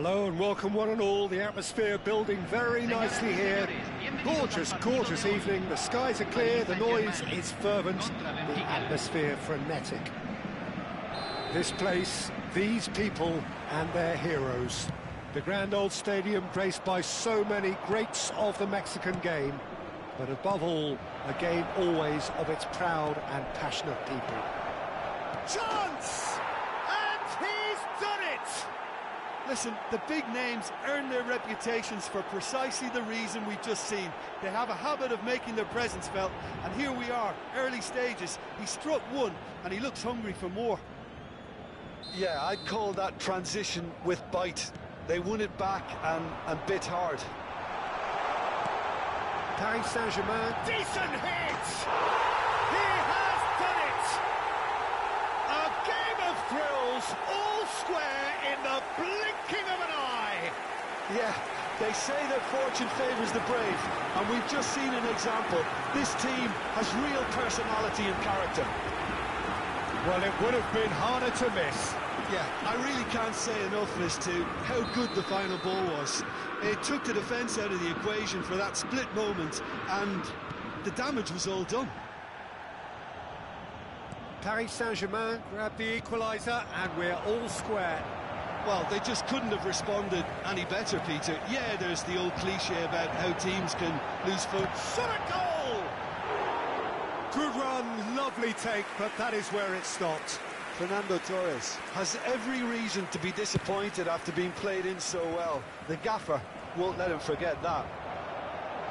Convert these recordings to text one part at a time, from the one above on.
Hello and welcome one and all. The atmosphere building very nicely here. Gorgeous, gorgeous evening. The skies are clear, the noise is fervent, the atmosphere frenetic. This place, these people and their heroes. The grand old stadium graced by so many greats of the Mexican game, but above all, a game always of its proud and passionate people. Chance! And he's done it! Listen, the big names earn their reputations for precisely the reason we've just seen. They have a habit of making their presence felt, and here we are, early stages. He struck one, and he looks hungry for more. Yeah, I'd call that transition with bite. They won it back and bit hard. Paris Saint-Germain. Decent hit! He has done it! A game of thrills, all square in the blinking of an eye. Yeah, they say that fortune favours the brave, and we've just seen an example. This team has real personality and character. Well, it would have been harder to miss. Yeah, I really can't say enough as to how good the final ball was. It took the defence out of the equation for that split moment, and the damage was all done. Paris Saint-Germain grabbed the equaliser, and we're all square. Well, they just couldn't have responded any better, Peter. Yeah, there's the old cliché about how teams can lose focus. Shot a goal! Good run, lovely take, but that is where it stopped. Fernando Torres has every reason to be disappointed after being played in so well. The gaffer won't let him forget that.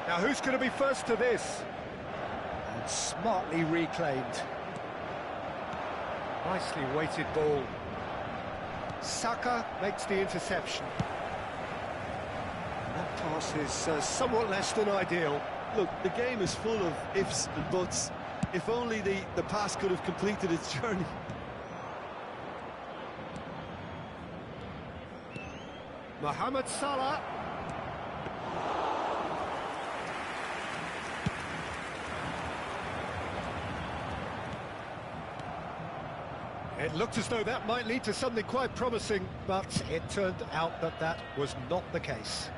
Now who's going to be first to this? And smartly reclaimed. Nicely weighted ball. Saka makes the interception. That pass is somewhat less than ideal. Look, the game is full of ifs and buts. If only the pass could have completed its journey. Mohamed Salah. It looked as though that might lead to something quite promising, but it turned out that that was not the case.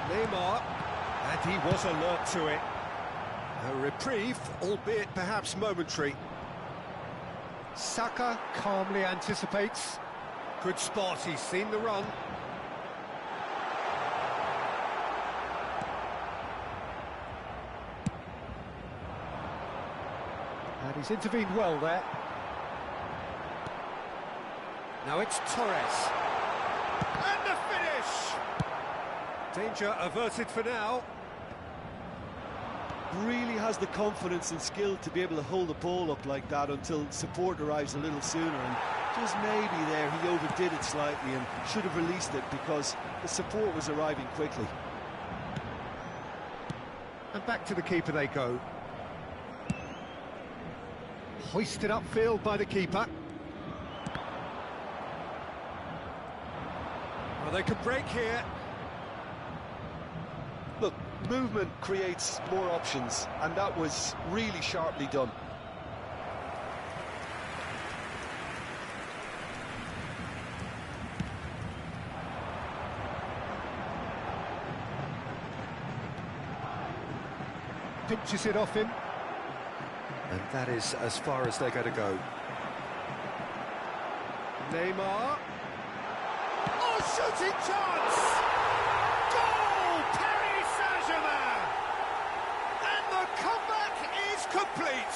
Neymar, and he was alert to it. A reprieve, albeit perhaps momentary. Saka calmly anticipates. Good spot, he's seen the run. And he's intervened well there. Now it's Torres. And the finish! Danger averted for now. Really has the confidence and skill to be able to hold the ball up like that until support arrives a little sooner, and just maybe there he overdid it slightly and should have released it because the support was arriving quickly. And back to the keeper they go. Hoisted upfield by the keeper. Well, they could break here. Look, movement creates more options, and that was really sharply done. Pinches it off him. And that is as far as they're going to go. Neymar. Oh, shooting chance! Goal! Paris Saint-Germain! And the comeback is complete!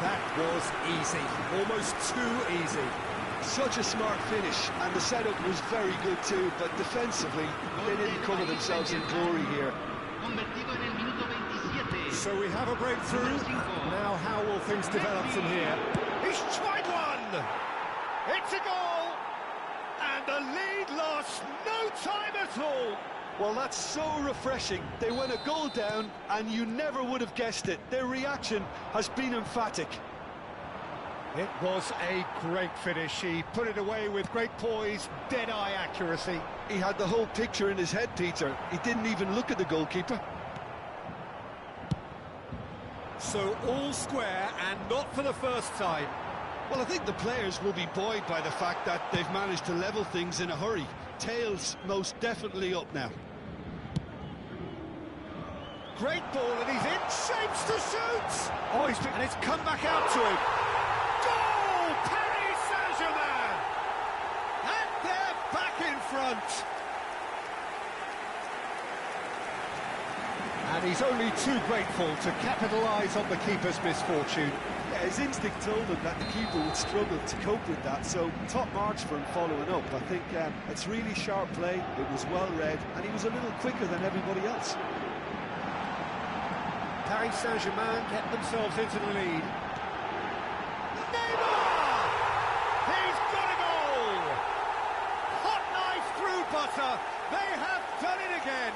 That was easy, almost too easy. Such a smart finish, and the setup was very good too, but defensively, they didn't cover themselves in glory here. So we have a breakthrough. Now how will things develop from here? He's tried one! It's a goal! And the lead lost no time at all! Well, that's so refreshing. They went a goal down, and you never would have guessed it. Their reaction has been emphatic. It was a great finish. He put it away with great poise, dead-eye accuracy. He had the whole picture in his head, Peter. He didn't even look at the goalkeeper. So all square and not for the first time. Well, I think the players will be buoyed by the fact that they've managed to level things in a hurry. Tails most definitely up now. Great ball, and he's in shapes to shoot! Oh, and it's come back out to him. Goal! Paris Saint-Germain! And they're back in front. And he's only too grateful to capitalise on the keeper's misfortune. Yeah, his instinct told him that the keeper would struggle to cope with that, so top marks for him following up. I think it's really sharp play, it was well read, and he was a little quicker than everybody else. Paris Saint-Germain get themselves into the lead. Neymar! He's got a goal! Hot knife through butter. They have done it again.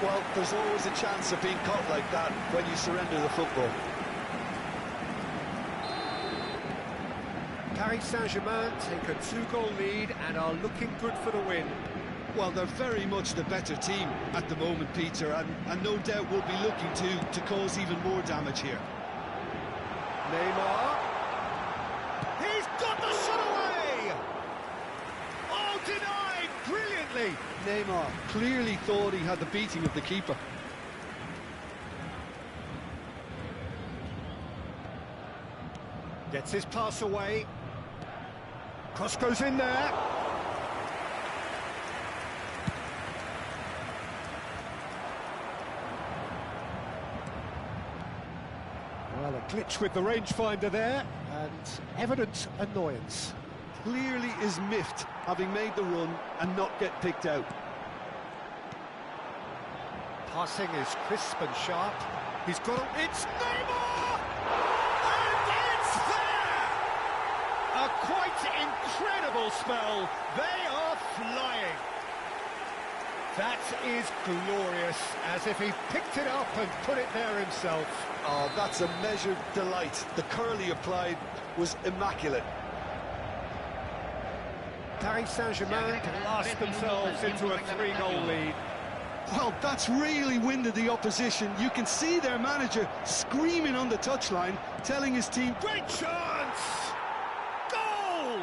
Well, there's always a chance of being caught like that when you surrender the football. Paris Saint-Germain take a 2-goal lead and are looking good for the win. Well, they're very much the better team at the moment, Peter, and no doubt will be looking to cause even more damage here. Neymar. He's got the shot away! Oh, denied brilliantly! Neymar clearly thought he had the beating of the keeper. Gets his pass away. Cross goes in there. Well, a glitch with the rangefinder there, and evident annoyance. Clearly is miffed, having made the run and not get picked out. Passing is crisp and sharp. He's got it. It's Neymar! And it's there! A quite incredible spell. They are flying. That is glorious, as if he picked it up and put it there himself. Oh, that's a measured delight. The curl he applied was immaculate. Paris Saint-Germain blast themselves into a 3-goal lead. Well, that's really winded the opposition. You can see their manager screaming on the touchline, telling his team, great chance! Goal!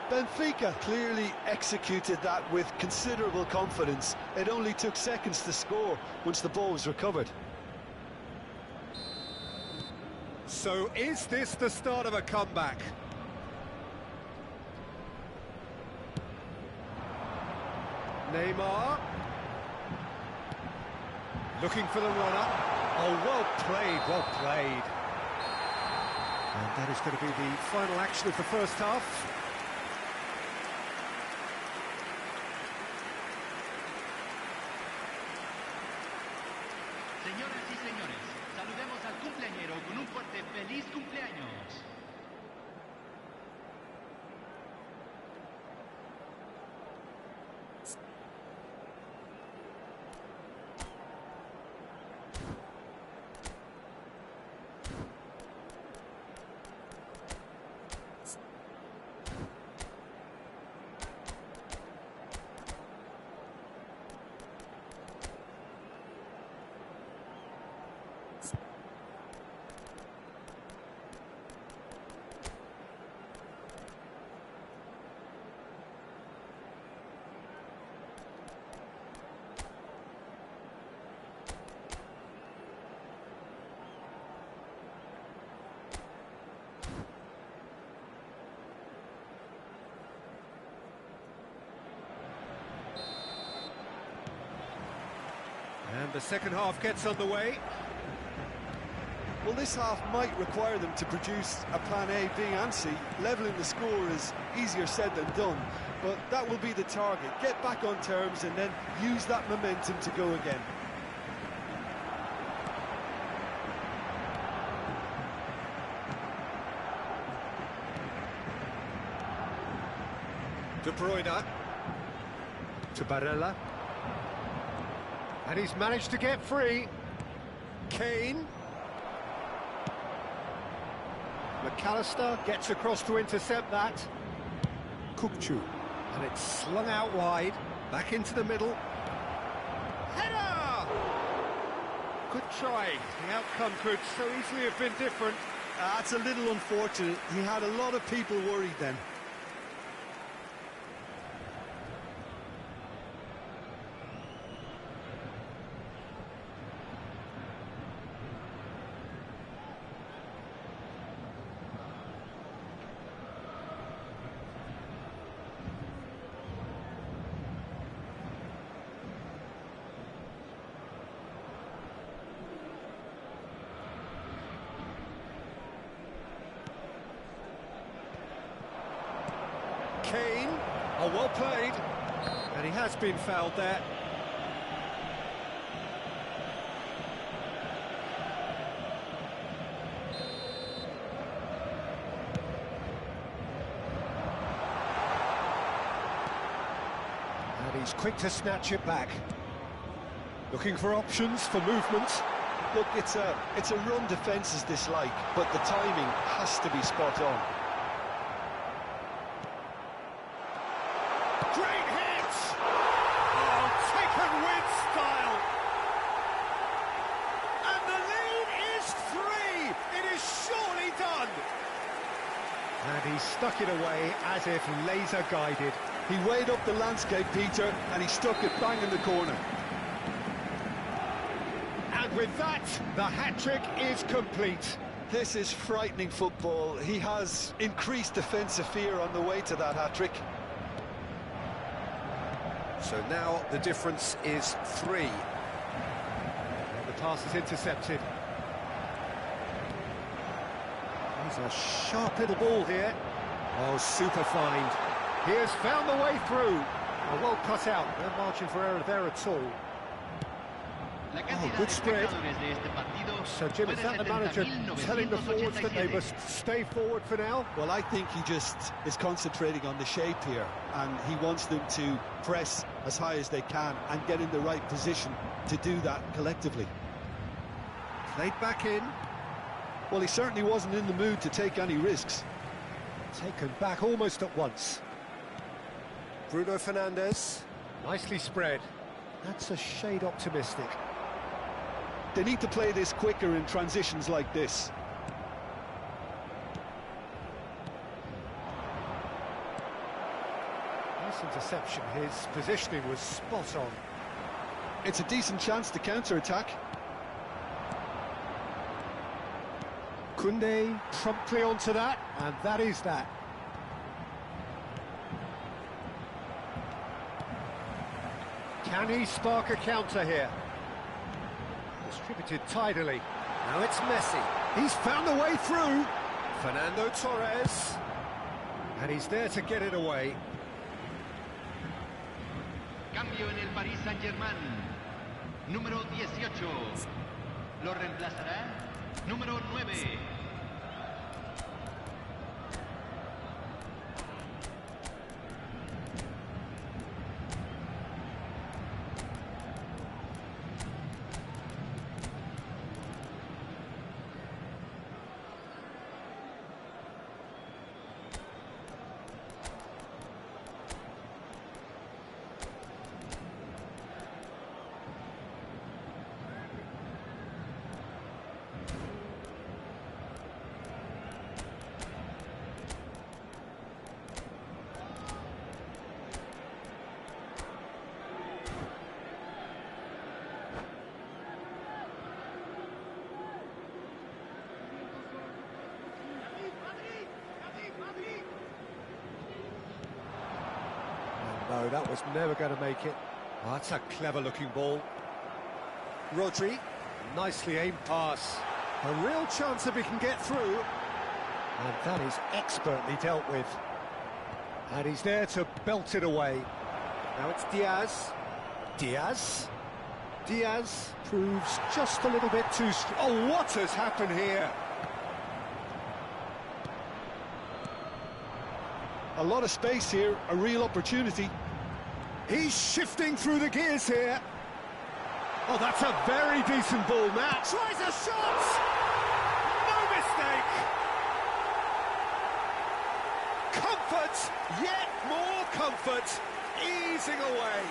Benfica clearly executed that with considerable confidence. It only took seconds to score once the ball was recovered. So is this the start of a comeback? Neymar. Looking for the runner. Oh, well played, well played. And that is going to be the final action of the first half. Señoras y señores, saludemos al cumpleañero con un fuerte feliz cumpleaños. And the second half gets underway. Well, this half might require them to produce a plan A, B and C. Levelling the score is easier said than done, but that will be the target. Get back on terms and then use that momentum to go again. De Bruyne. To Barella. And he's managed to get free. Kane. McAllister gets across to intercept that. Kukçu. And it's slung out wide. Back into the middle. Header! Good try. The outcome could so easily have been different. That's a little unfortunate. He had a lot of people worried then. Kane, oh, well played, and he has been fouled there. And he's quick to snatch it back. Looking for options for movement. Look, it's a run defence is dislike, but the timing has to be spot on. Great hit! Oh, taken with style! And the lead is 3! It is surely done! And he stuck it away as if laser-guided. He weighed up the landscape, Peter, and he stuck it bang in the corner. And with that, the hat-trick is complete. This is frightening football. He has increased defensive fear on the way to that hat-trick. So now the difference is 3. And the pass is intercepted. He's a sharp little ball here. Oh, super find. He has found the way through. Oh, well cut out. No margin for error there at all. Oh, good spread. So, Jim, is that the manager telling the forwards that they must stay forward for now? Well, I think he just is concentrating on the shape here, and he wants them to press as high as they can and get in the right position to do that collectively. Played back in. Well, he certainly wasn't in the mood to take any risks. Taken back almost at once. Bruno Fernandes. Nicely spread. That's a shade optimistic. They need to play this quicker in transitions like this. Nice interception. His positioning was spot on. It's a decent chance to counter-attack. Koundé promptly onto that, and that is that. Can he spark a counter here? Distributed tidily. Now it's Messi. He's found a way through. Fernando Torres. And he's there to get it away. Cambio en el Paris Saint-Germain. Número 18. Lo reemplazará número 9. No, that was never going to make it. Oh, that's a clever-looking ball. Rodri, nicely aimed pass. A real chance if he can get through. And that is expertly dealt with. And he's there to belt it away. Now it's Diaz. Diaz proves just a little bit too strong. Oh, what has happened here? A lot of space here, a real opportunity. He's shifting through the gears here. Oh, that's a very decent ball, Matt. Tries a shot! No mistake! Comfort, yet more comfort, easing away.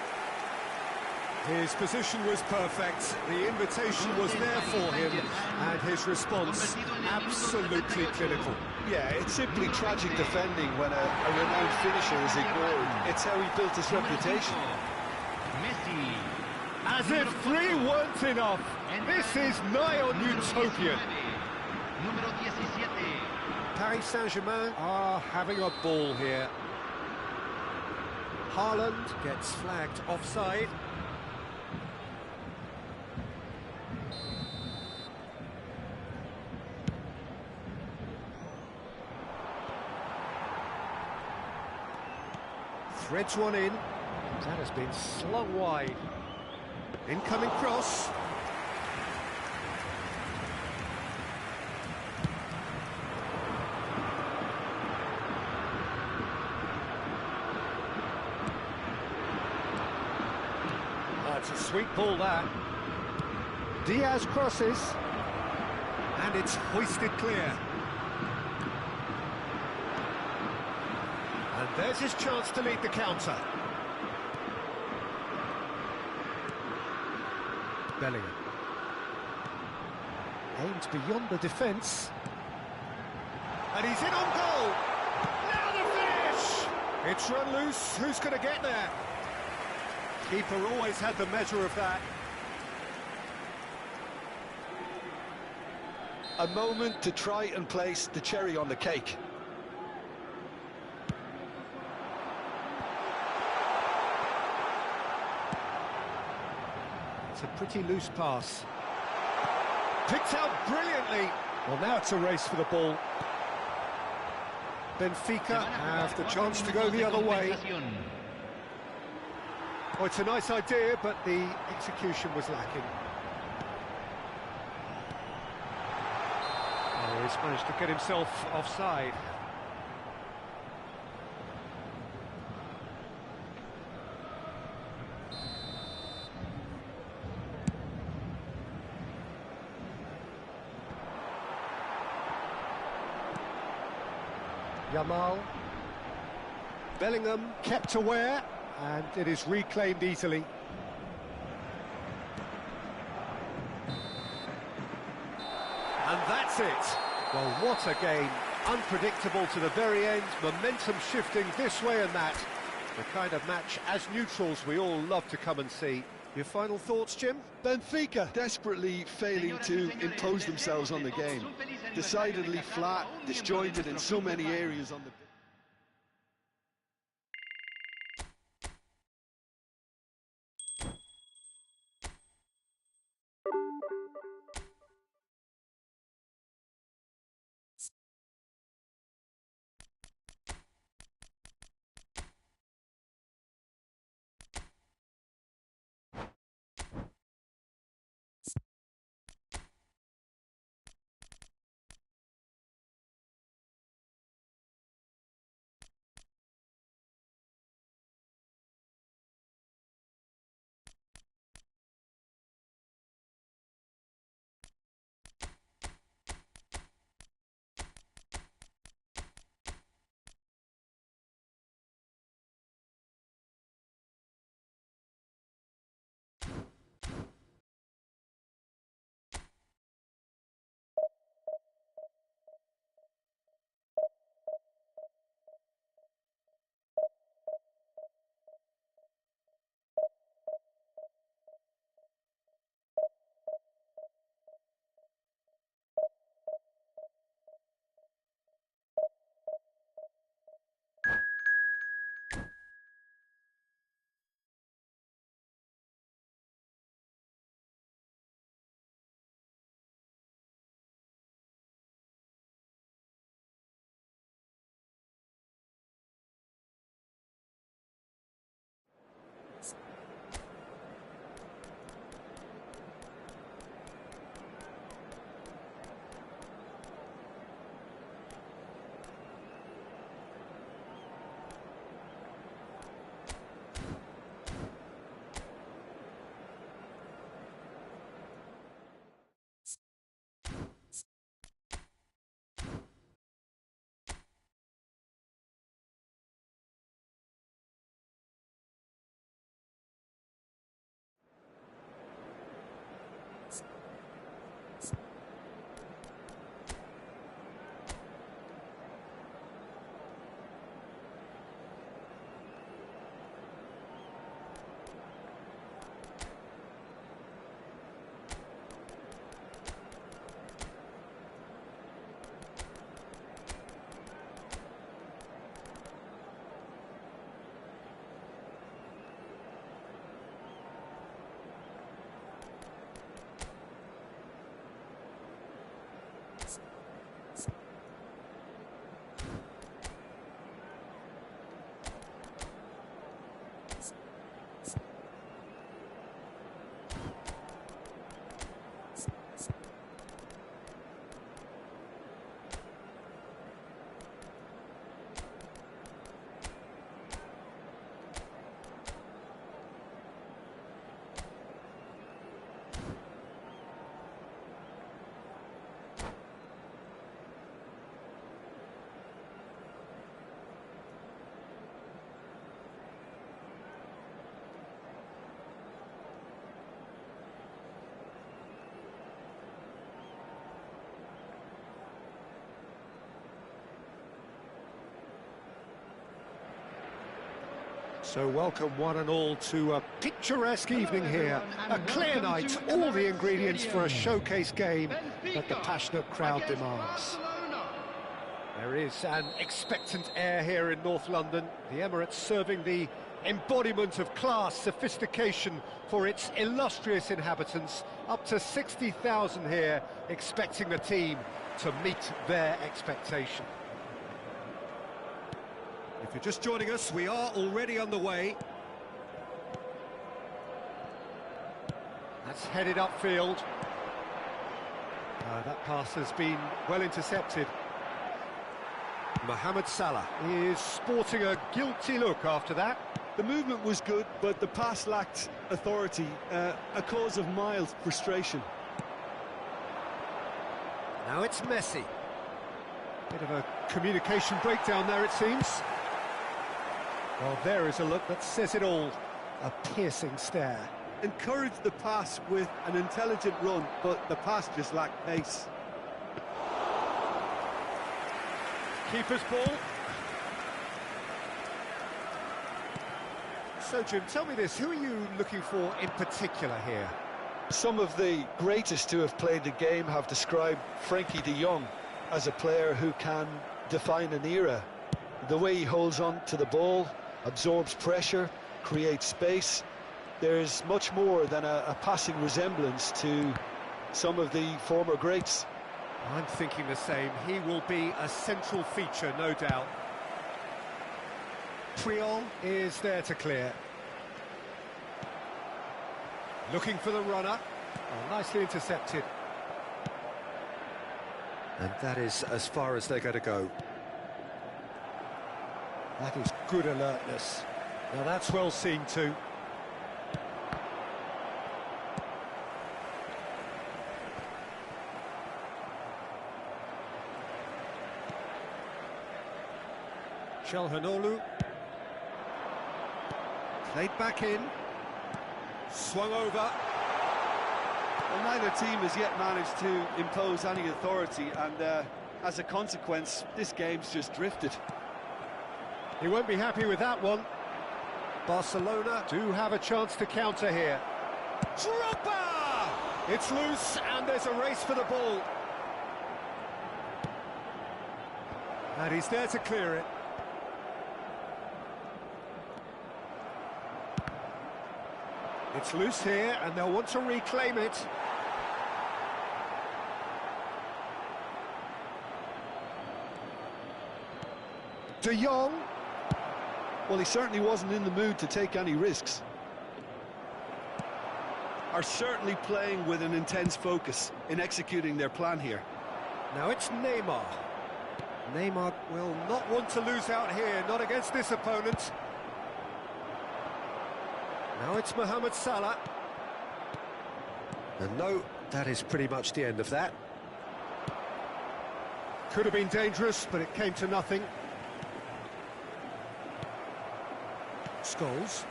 His position was perfect, the invitation was there for him, and his response absolutely clinical. Yeah, it's simply tragic defending when a renowned finisher is ignored. It's how he built his reputation. Messi. As if 3 weren't enough, this is nigh on utopian. Número 17. Paris Saint-Germain are having a ball here. Haaland gets flagged offside. Threads one in. That has been slung wide. Incoming cross. That's a sweet ball, that. Diaz crosses. And it's hoisted clear. And there's his chance to lead the counter. Bellingham. Aimed beyond the defence. And he's in on goal. Now the finish! It's run loose. Who's going to get there? Keeper always had the measure of that. A moment to try and place the cherry on the cake. It's a pretty loose pass. Picked out brilliantly. Well, now it's a race for the ball. Benfica have the chance to go the other way. Oh, it's a nice idea, but the execution was lacking. Oh, he's managed to get himself offside. Yamal. Bellingham kept aware, and it is reclaimed easily. And that's it. Well, what a game. Unpredictable to the very end, momentum shifting this way and that. The kind of match, as neutrals, we all love to come and see. Your final thoughts, Jim? Benfica desperately failing to impose themselves on the game. Decidedly flat, disjointed in so many areas on the pitch. So welcome one and all to a picturesque evening here. A clear night, all the ingredients for a showcase game that the passionate crowd demands. There is an expectant air here in North London. The Emirates serving the embodiment of class, sophistication for its illustrious inhabitants. Up to 60,000 here, expecting the team to meet their expectation. If you're just joining us, we are already underway. That's headed upfield. That pass has been well intercepted. Mohamed Salah is sporting a guilty look after that. The movement was good, but the pass lacked authority, a cause of mild frustration. Now it's Messi. Bit of a communication breakdown there, it seems. Well, there is a look that says it all. A piercing stare. Encouraged the pass with an intelligent run, but the pass just lacked pace. Keeper's ball. So, Jim, tell me this, who are you looking for in particular here? Some of the greatest who have played the game have described Frankie de Jong as a player who can define an era. The way he holds on to the ball, absorbs pressure, creates space. There's much more than a passing resemblance to some of the former greats. I'm thinking the same. He will be a central feature, no doubt. Triol is there to clear. Looking for the runner. Oh, nicely intercepted. And that is as far as they're going to go. That is good alertness. Now that's well seen too. Çalhanoğlu. Played back in. Swung over. Well, neither team has yet managed to impose any authority, and as a consequence, this game's just drifted. He won't be happy with that one. Barcelona do have a chance to counter here. Drogba! It's loose, and there's a race for the ball. And he's there to clear it. It's loose here, and they'll want to reclaim it. De Jong. Well, he certainly wasn't in the mood to take any risks. Are certainly playing with an intense focus in executing their plan here. Now it's Neymar. Neymar will not want to lose out here, not against this opponent. Now it's Mohamed Salah. And no, that is pretty much the end of that. Could have been dangerous, but it came to nothing. Scholes.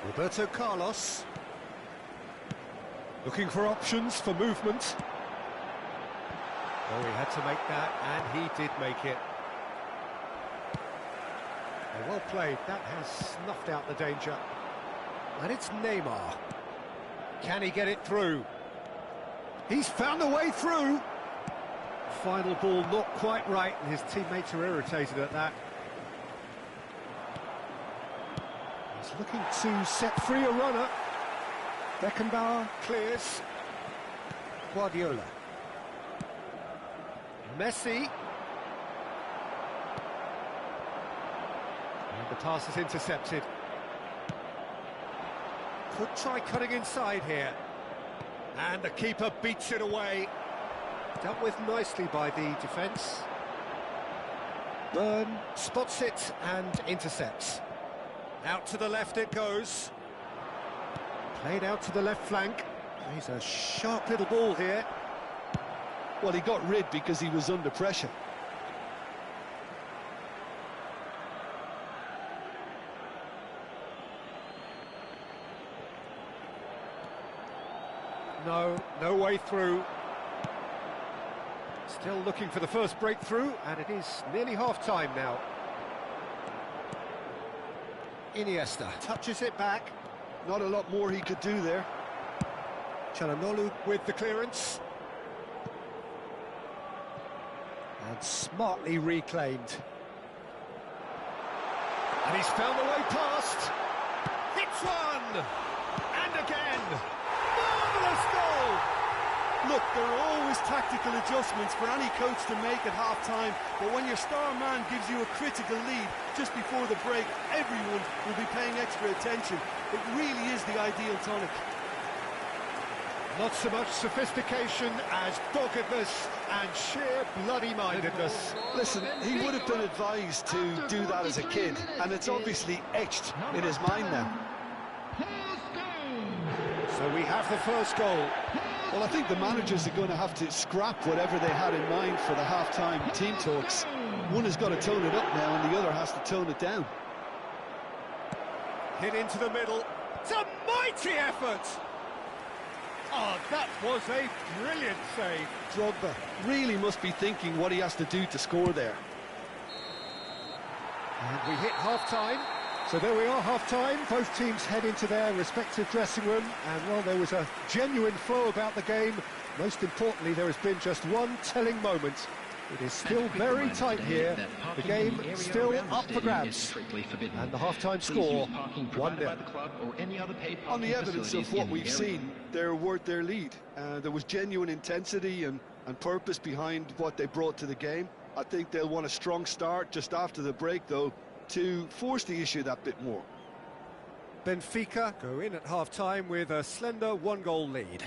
Roberto Carlos. Looking for options for movement. Oh, he had to make that, and he did make it. Well played, that has snuffed out the danger. And it's Neymar. Can he get it through? He's found a way through. Final ball not quite right, and his teammates are irritated at that. He's looking to set free a runner. Beckenbauer clears. Guardiola. Messi. And the pass is intercepted. Could try cutting inside here. And the keeper beats it away. Dealt with nicely by the defence. Byrne spots it and intercepts. Out to the left it goes. Played out to the left flank. He's a sharp little ball here. Well, he got rid because he was under pressure. No way through. Still looking for the first breakthrough, and it is nearly half-time now. Iniesta. Touches it back. Not a lot more he could do there. Çalhanoğlu with the clearance. And smartly reclaimed. And he's found the way past. Hits one! And again! Marvellous goal! Look, there are always tactical adjustments for any coach to make at half-time, but when your star man gives you a critical lead just before the break, everyone will be paying extra attention. It really is the ideal tonic. Not so much sophistication as doggedness and sheer bloody-mindedness. Listen, he would have been advised to do that as a kid, and it's obviously etched in his mind now. So we have the first goal. Well, I think the managers are going to have to scrap whatever they had in mind for the half-time team talks. One has got to tone it up now, and the other has to tone it down. Hit into the middle. It's a mighty effort! Oh, that was a brilliant save. Drogba really must be thinking what he has to do to score there. And we hit half-time. So there we are, half-time. Both teams head into their respective dressing room. And, well, there was a genuine flow about the game. Most importantly, there has been just one telling moment. It is still very tight here. The game still up for grabs. And the half-time score, 1-0. On the evidence of what we've seen, they're worth their lead. There was genuine intensity and purpose behind what they brought to the game. I think they'll want a strong start just after the break, though, to force the issue that bit more. Benfica go in at half-time with a slender one-goal lead.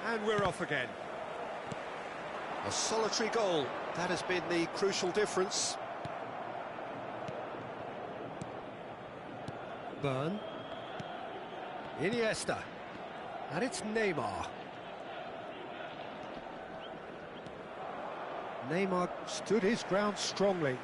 And we're off again. A solitary goal. That has been the crucial difference. Burn. Iniesta. And it's Neymar. Neymar stood his ground strongly.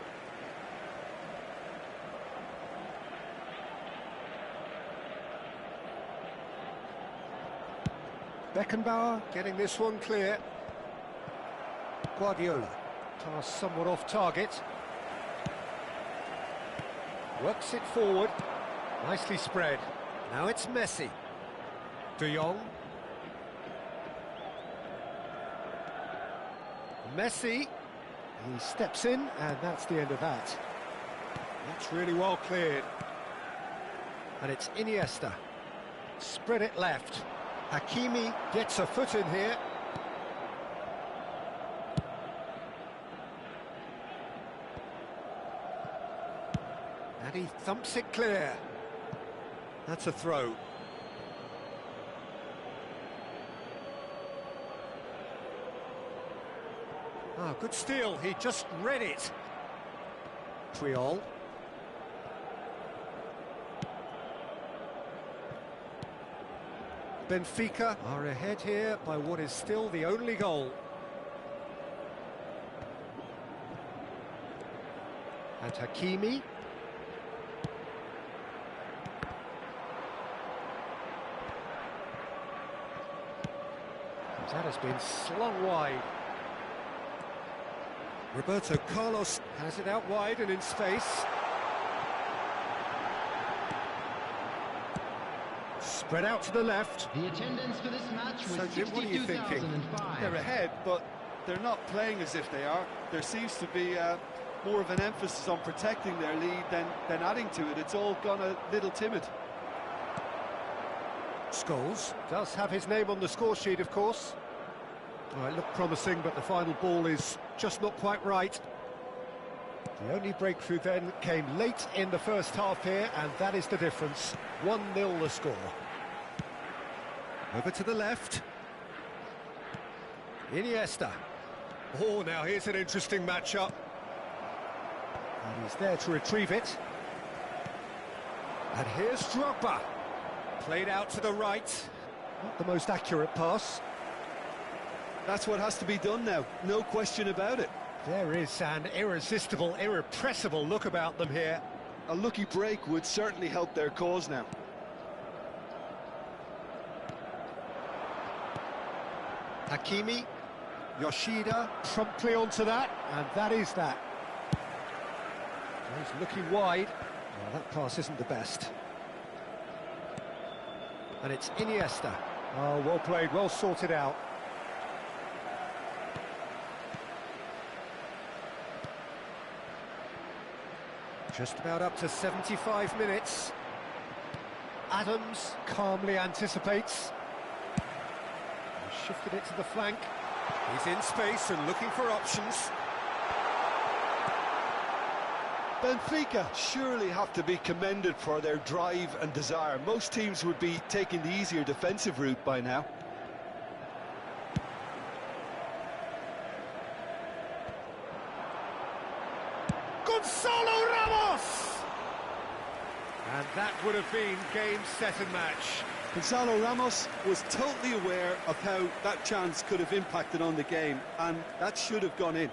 Beckenbauer getting this one clear. Guardiola, pass somewhat off target. Works it forward. Nicely spread. Now it's Messi. De Jong. Messi. He steps in, and that's the end of that. That's really well cleared. And it's Iniesta. Spread it left. Hakimi gets a foot in here. And he thumps it clear. That's a throw. Ah, good steal. He just read it. Puyol. Benfica are ahead here by what is still the only goal. And Hakimi. That has been slung wide. Roberto Carlos has it out wide and in space. Spread out to the left. The attendance for this match was So, Jim, what are you thinking? They're ahead, but they're not playing as if they are. There seems to be more of an emphasis on protecting their lead than adding to it. It's all gone a little timid. Scholes does have his name on the score sheet, of course. Oh, it looked promising, but the final ball is just not quite right. The only breakthrough then came late in the first half here, and that is the difference. 1-0 the score. Over to the left. Iniesta. Oh, now here's an interesting matchup. And he's there to retrieve it. And here's Drogba. Played out to the right. Not the most accurate pass. That's what has to be done now, no question about it. There is an irresistible, irrepressible look about them here. A lucky break would certainly help their cause now. Hakimi, Yoshida promptly onto that, and that is that. He's looking wide. Well, that pass isn't the best. And it's Iniesta. Oh, well played, well sorted out. Just about up to 75 minutes. Adams calmly anticipates. He's shifted it to the flank. He's in space and looking for options. Benfica surely have to be commended for their drive and desire. Most teams would be taking the easier defensive route by now. Gonzalo Ramos! And that would have been game, set and match. Gonzalo Ramos was totally aware of how that chance could have impacted on the game, and that should have gone in.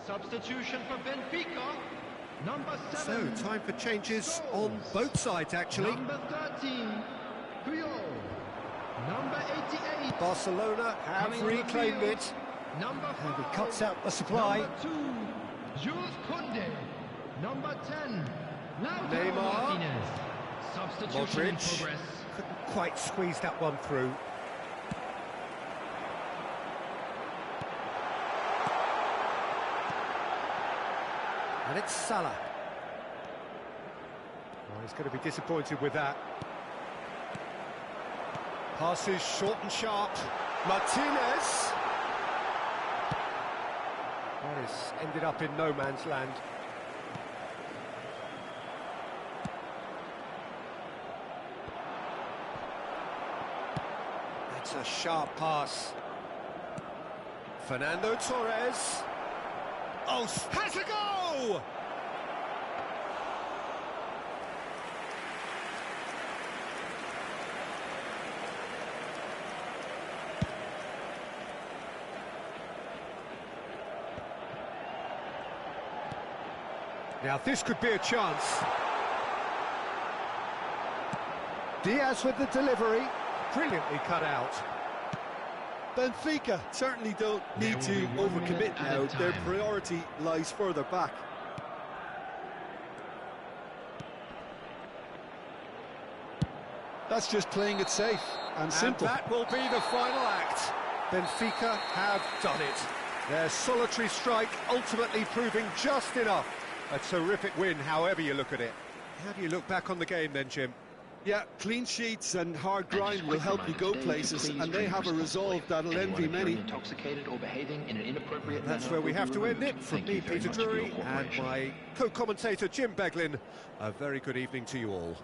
Substitution for Benfica, number 7. So, time for changes on both sides, actually. Number 13, Puyol. Number 88. Barcelona have Coming reclaimed field, it. Number 5. And he cuts out the supply. Number 2, Jules Koundé. Number 10, Lautaro Neymar. Martinez. Substitution in Modric progress. couldn't quite squeeze that one through. And it's Salah. Oh, he's going to be disappointed with that. Passes short and sharp. Martinez. That has ended up in no man's land. That's a sharp pass. Fernando Torres. Oh, has a go! Now this could be a chance. Diaz with the delivery, brilliantly cut out. Benfica certainly don't need to overcommit now. Their priority lies further back. That's just playing it safe and simple. And that will be the final act. Benfica have done it. Their solitary strike ultimately proving just enough. A terrific win, however you look at it. How do you look back on the game then, Jim? Yeah, clean sheets and hard grind will help you go places, and they have a resolve that'll envy many. Intoxicated or behaving in an inappropriate manner. That's where we have to end it. From me, Peter Drury, and my co-commentator, Jim Beglin. A very good evening to you all.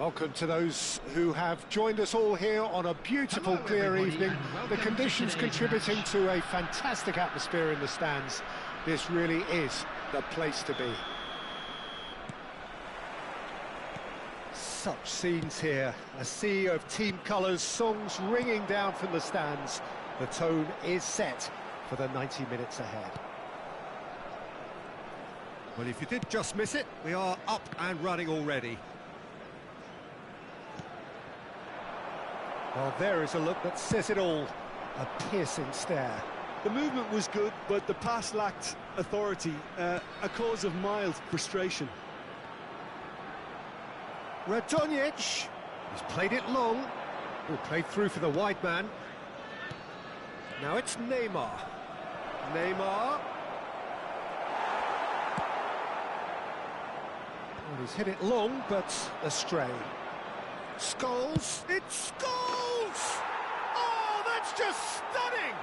Welcome to those who have joined us all here on a beautiful, clear evening. The conditions contributing to a fantastic atmosphere in the stands. This really is the place to be. Such scenes here, a sea of team colours, songs ringing down from the stands. The tone is set for the 90 minutes ahead. Well, if you did just miss it, we are up and running already. Well, there is a look that says it all. A piercing stare. The movement was good, but the pass lacked authority, a cause of mild frustration. Radonjic, he's played it long. Oh, played through for the wide man. Now it's Neymar. Neymar. Well, he's hit it long, but astray. Scholes. It's Scholes! Oh, that's just stunning!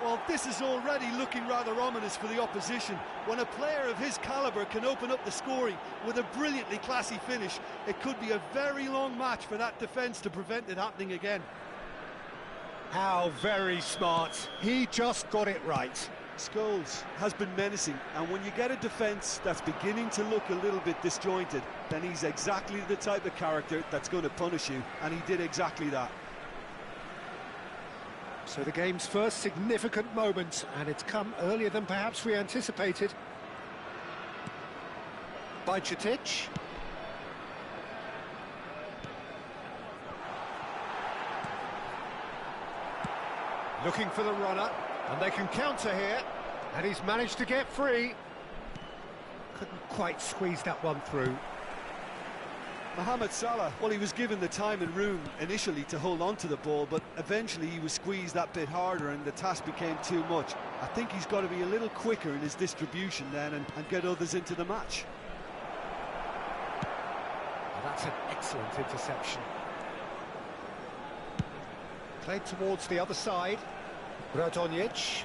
Well, this is already looking rather ominous for the opposition. When a player of his calibre can open up the scoring with a brilliantly classy finish, it could be a very long match for that defence to prevent it happening again. How very smart. He just got it right. Scholes has been menacing, and when you get a defence that's beginning to look a little bit disjointed, then he's exactly the type of character that's going to punish you, and he did exactly that. So the game's first significant moment, and it's come earlier than perhaps we anticipated. Bajcetic. Looking for the runner, and they can counter here, and he's managed to get free. Couldn't quite squeeze that one through. Mohamed Salah, well, he was given the time and room initially to hold on to the ball, but eventually he was squeezed that bit harder and the task became too much. I think he's got to be a little quicker in his distribution then and get others into the match. Well, that's an excellent interception. Played towards the other side. Radonjic.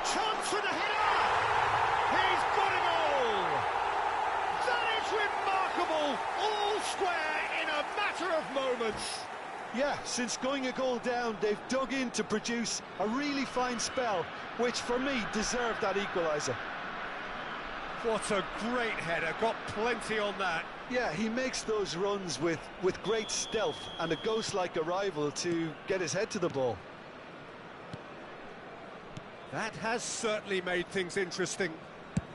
Chance for the header! He's got it all! That is remarkable! All square in a matter of moments! Yeah, since going a goal down, they've dug in to produce a really fine spell, which for me deserved that equaliser. What a great header, got plenty on that. Yeah, he makes those runs with great stealth and a ghost-like arrival to get his head to the ball. That has certainly made things interesting.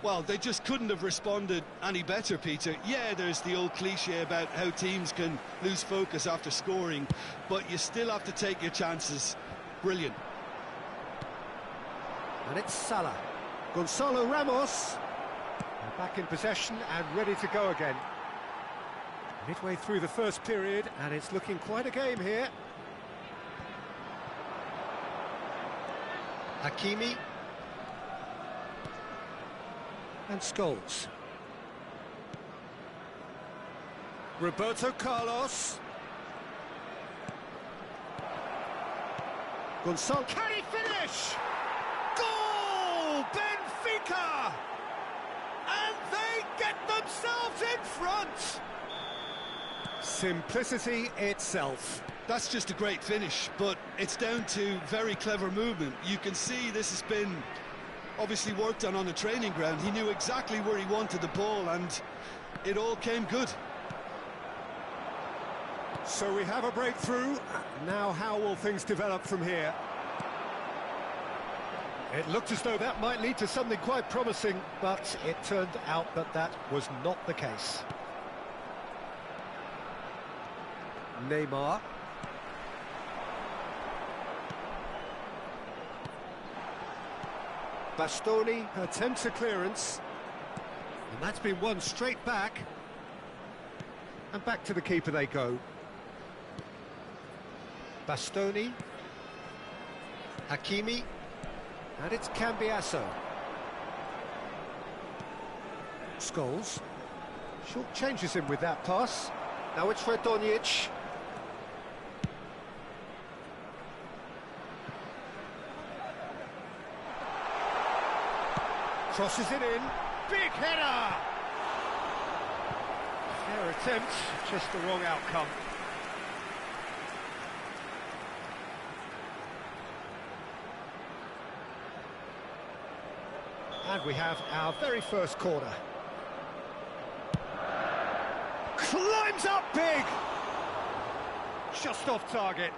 Well, they just couldn't have responded any better, Peter. Yeah, there's the old cliche about how teams can lose focus after scoring, but you still have to take your chances. Brilliant. And it's Salah. Gonzalo Ramos. They're back in possession and ready to go again. Midway through the first period, and it's looking quite a game here. Hakimi. And Scholes. Roberto Carlos. Gonzalo. Can he finish? Goal! Benfica! And they get themselves in front! Simplicity itself. That's just a great finish, but it's down to very clever movement. You can see this has been obviously worked on the training ground. He knew exactly where he wanted the ball, and it all came good. So we have a breakthrough. Now how will things develop from here? It looked as though that might lead to something quite promising, but it turned out that that was not the case. Neymar. Bastoni attempts a clearance, and that's been won straight back. And back to the keeper they go. Bastoni. Hakimi. And it's Cambiasso. Scholes. Short changes him with that pass. Now it's Radonjic. Crosses it in. Big header! Fair attempt, just the wrong outcome. And we have our very first corner. Climbs up big! Just off target.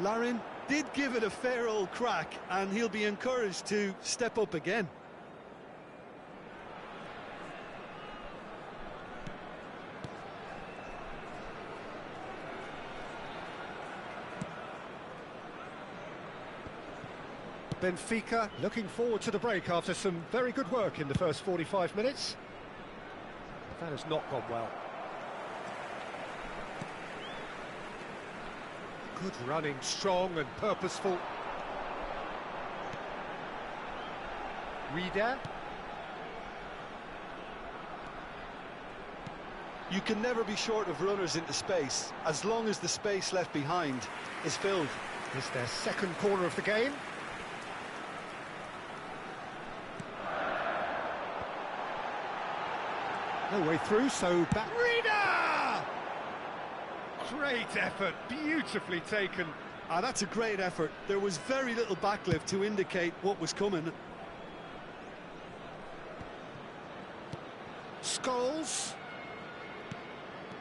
Larin did give it a fair old crack, and he'll be encouraged to step up again. Benfica looking forward to the break after some very good work in the first 45 minutes. That has not gone well. Good running, strong and purposeful. Reader. You can never be short of runners into space, as long as the space left behind is filled. It's their second corner of the game. No way through, so back. Reader! Great effort, beautifully taken. That's a great effort. There was very little backlift to indicate what was coming. Scholes.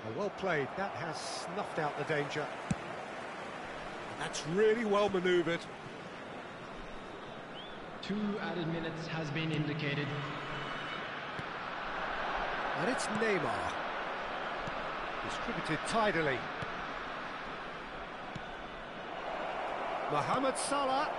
Oh, well played, that has snuffed out the danger. That's really well manoeuvred. 2 added minutes has been indicated. And it's Neymar. Distributed tidily. Mohamed Salah.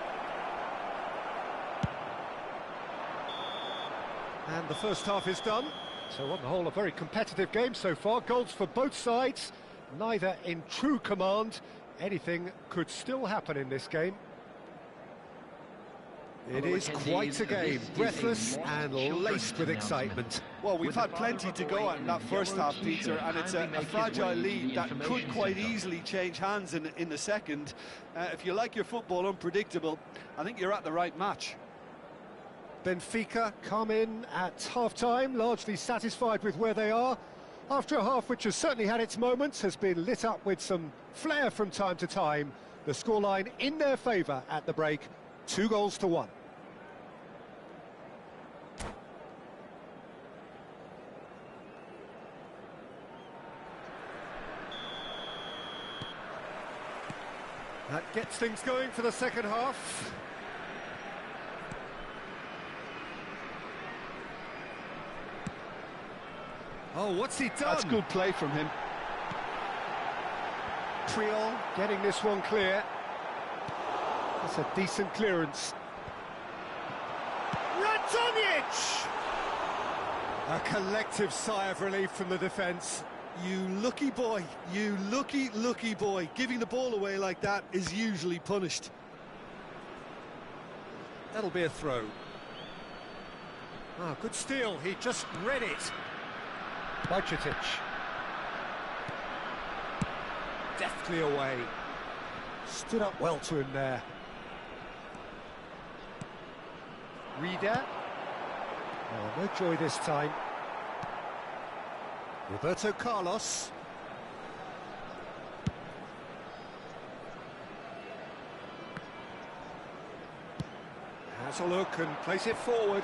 And the first half is done. So on the whole, a very competitive game so far. Goals for both sides, neither in true command. Anything could still happen in this game. It is quite a game, breathless and laced with excitement. Well, we've had plenty to go at in that first half, Peter, and it's a fragile lead that could quite easily change hands in the second. If you like your football unpredictable, I think you're at the right match. Benfica come in at half-time, largely satisfied with where they are. After a half which has certainly had its moments, has been lit up with some flair from time to time. The scoreline in their favour at the break, 2-1. That gets things going for the second half. Oh, what's he done? That's good play from him. Triol getting this one clear. That's a decent clearance. Radonjic! A collective sigh of relief from the defence. You lucky boy, you lucky boy. Giving the ball away like that is usually punished. That'll be a throw. Ah, good steal, he just read it. Bajcetic. Deftly away. Stood up well to him there. Reader. Oh, no joy this time. Roberto Carlos. Has a look and place it forward.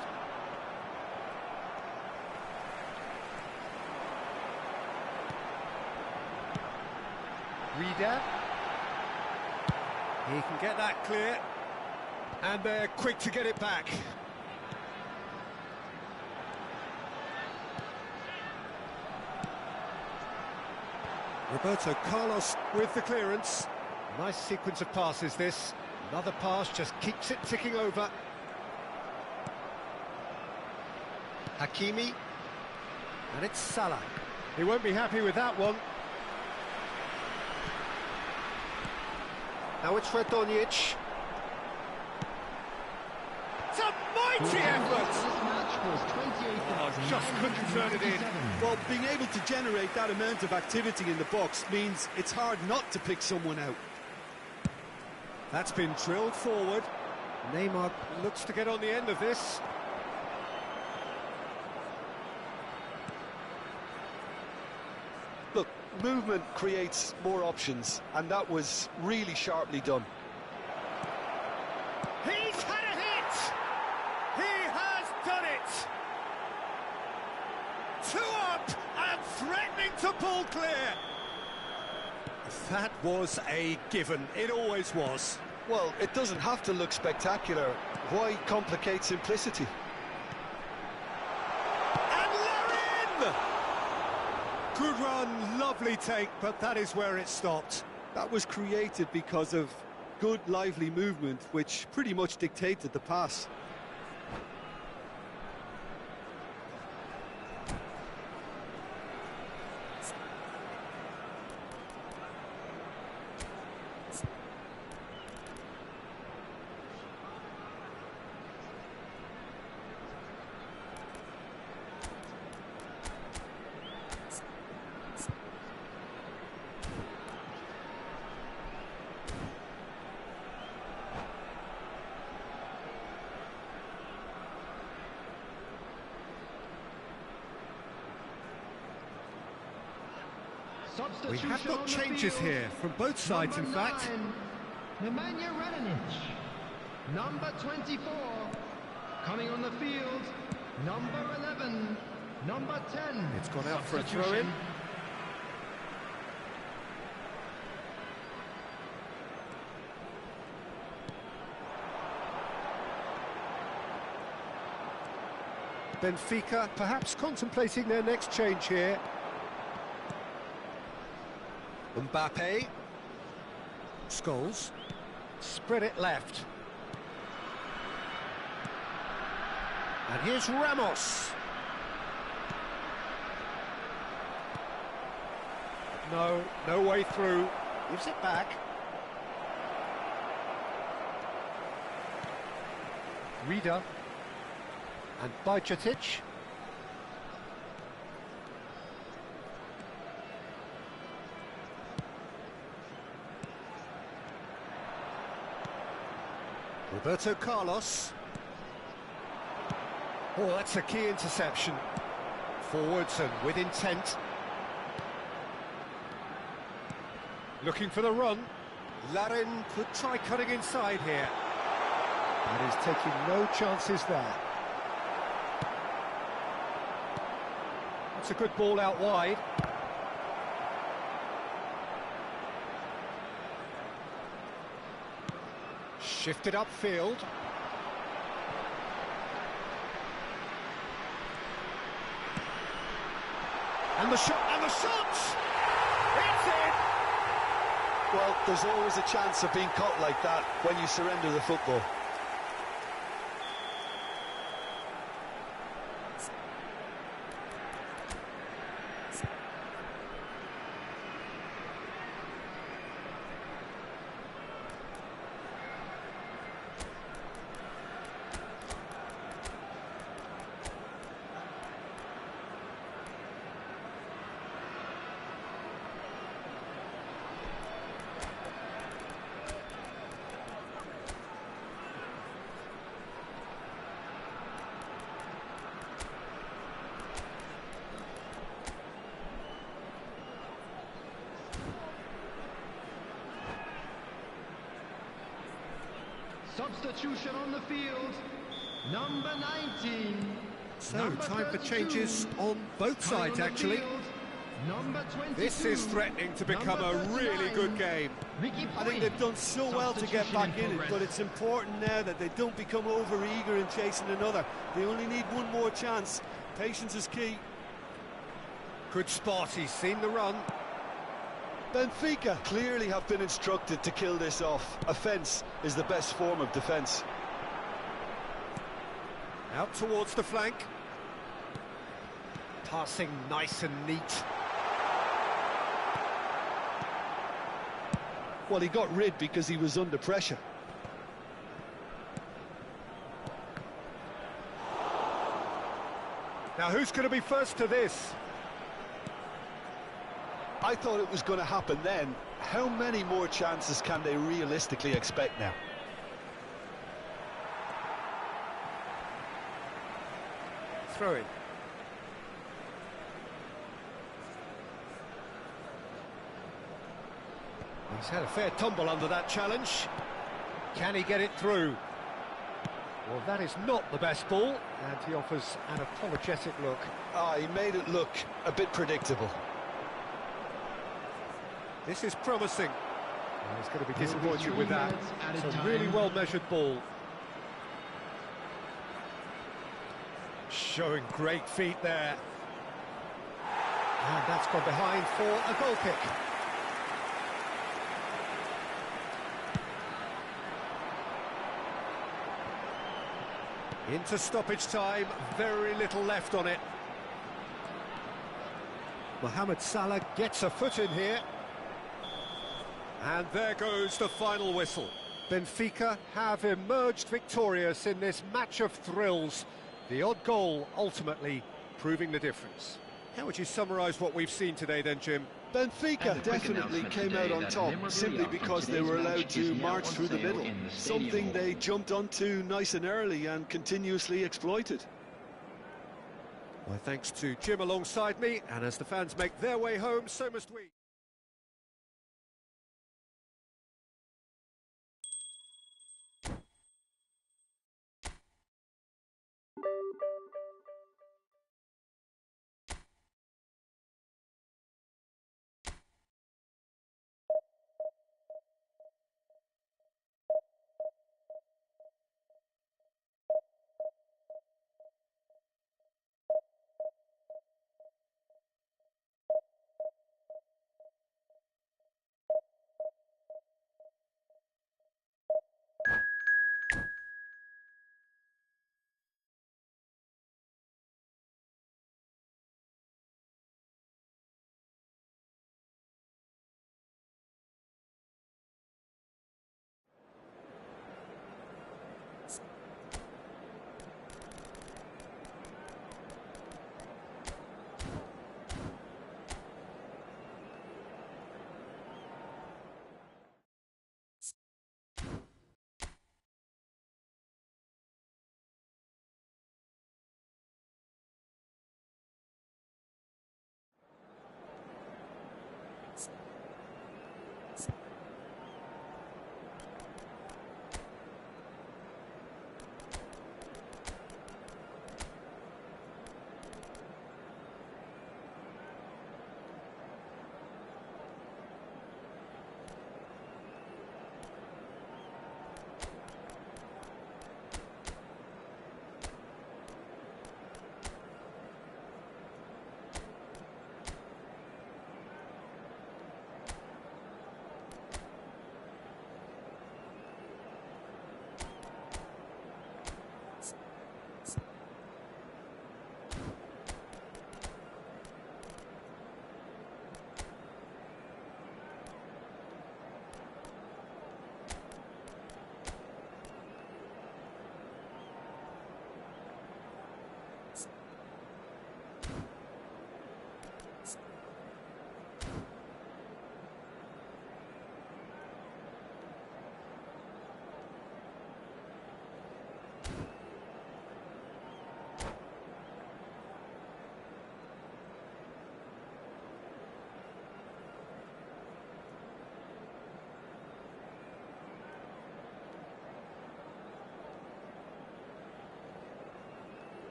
Reader. He can get that clear. And they're quick to get it back. Roberto Carlos with the clearance. Nice sequence of passes this. Another pass just keeps it ticking over. Hakimi. And it's Salah. He won't be happy with that one. Now it's Radonjic. It's a mighty effort! Oh, just couldn't turn it in. Well, being able to generate that amount of activity in the box means it's hard not to pick someone out. That's been drilled forward. Neymar looks to get on the end of this. Look, movement creates more options, and that was really sharply done. He's had a hit! He has done it! 2 up and threatening to pull clear. That was a given. It always was. Well, it doesn't have to look spectacular. Why complicate simplicity? And they're in! Good run, lovely take, but that is where it stopped. That was created because of good, lively movement, which pretty much dictated the pass. We have got changes here from both sides, in fact. Nemanja Radonic, number 24, coming on the field, number 11, number 10. It's gone out for a throw-in. Benfica perhaps contemplating their next change here. Mbappe. Scholes. Spread it left. And here's Ramos. No way through. Gives it back. Rida. And Bajcetic. Roberto Carlos. Oh, that's a key interception. Forwards and with intent. Looking for the run. Larin could try cutting inside here. And he's taking no chances there. That's a good ball out wide. Shifted upfield. And the shot, It's in! Well, there's always a chance of being caught like that when you surrender the football. Substitution on the field, number 19. So, time for changes on both sides, actually. Number 22. This is threatening to become a really good game. I think they've done so well to get back in it, but it's important now that they don't become over-eager in chasing another. They only need one more chance. Patience is key. Good spot, he's seen the run. Benfica clearly have been instructed to kill this off. Offence is the best form of defence. Out towards the flank. Passing nice and neat. Well, he got rid because he was under pressure. Now who's going to be first to this? I thought it was going to happen then. How many more chances can they realistically expect now? Throw in. He's had a fair tumble under that challenge. Can he get it through? Well, that is not the best ball, and he offers an apologetic look. He made it look a bit predictable. This is promising. Well, he's going to be disappointed with that. It's a really well-measured ball. Showing great feet there. And that's gone behind for a goal kick. Into stoppage time, very little left on it. Mohamed Salah gets a foot in here. And there goes the final whistle. Benfica have emerged victorious in this match of thrills. The odd goal ultimately proving the difference. How would you summarise what we've seen today then, Jim? Benfica definitely came out on top simply because they were allowed to march through the middle, something they jumped onto nice and early and continuously exploited. My thanks to Jim alongside me, and as the fans make their way home, so must we.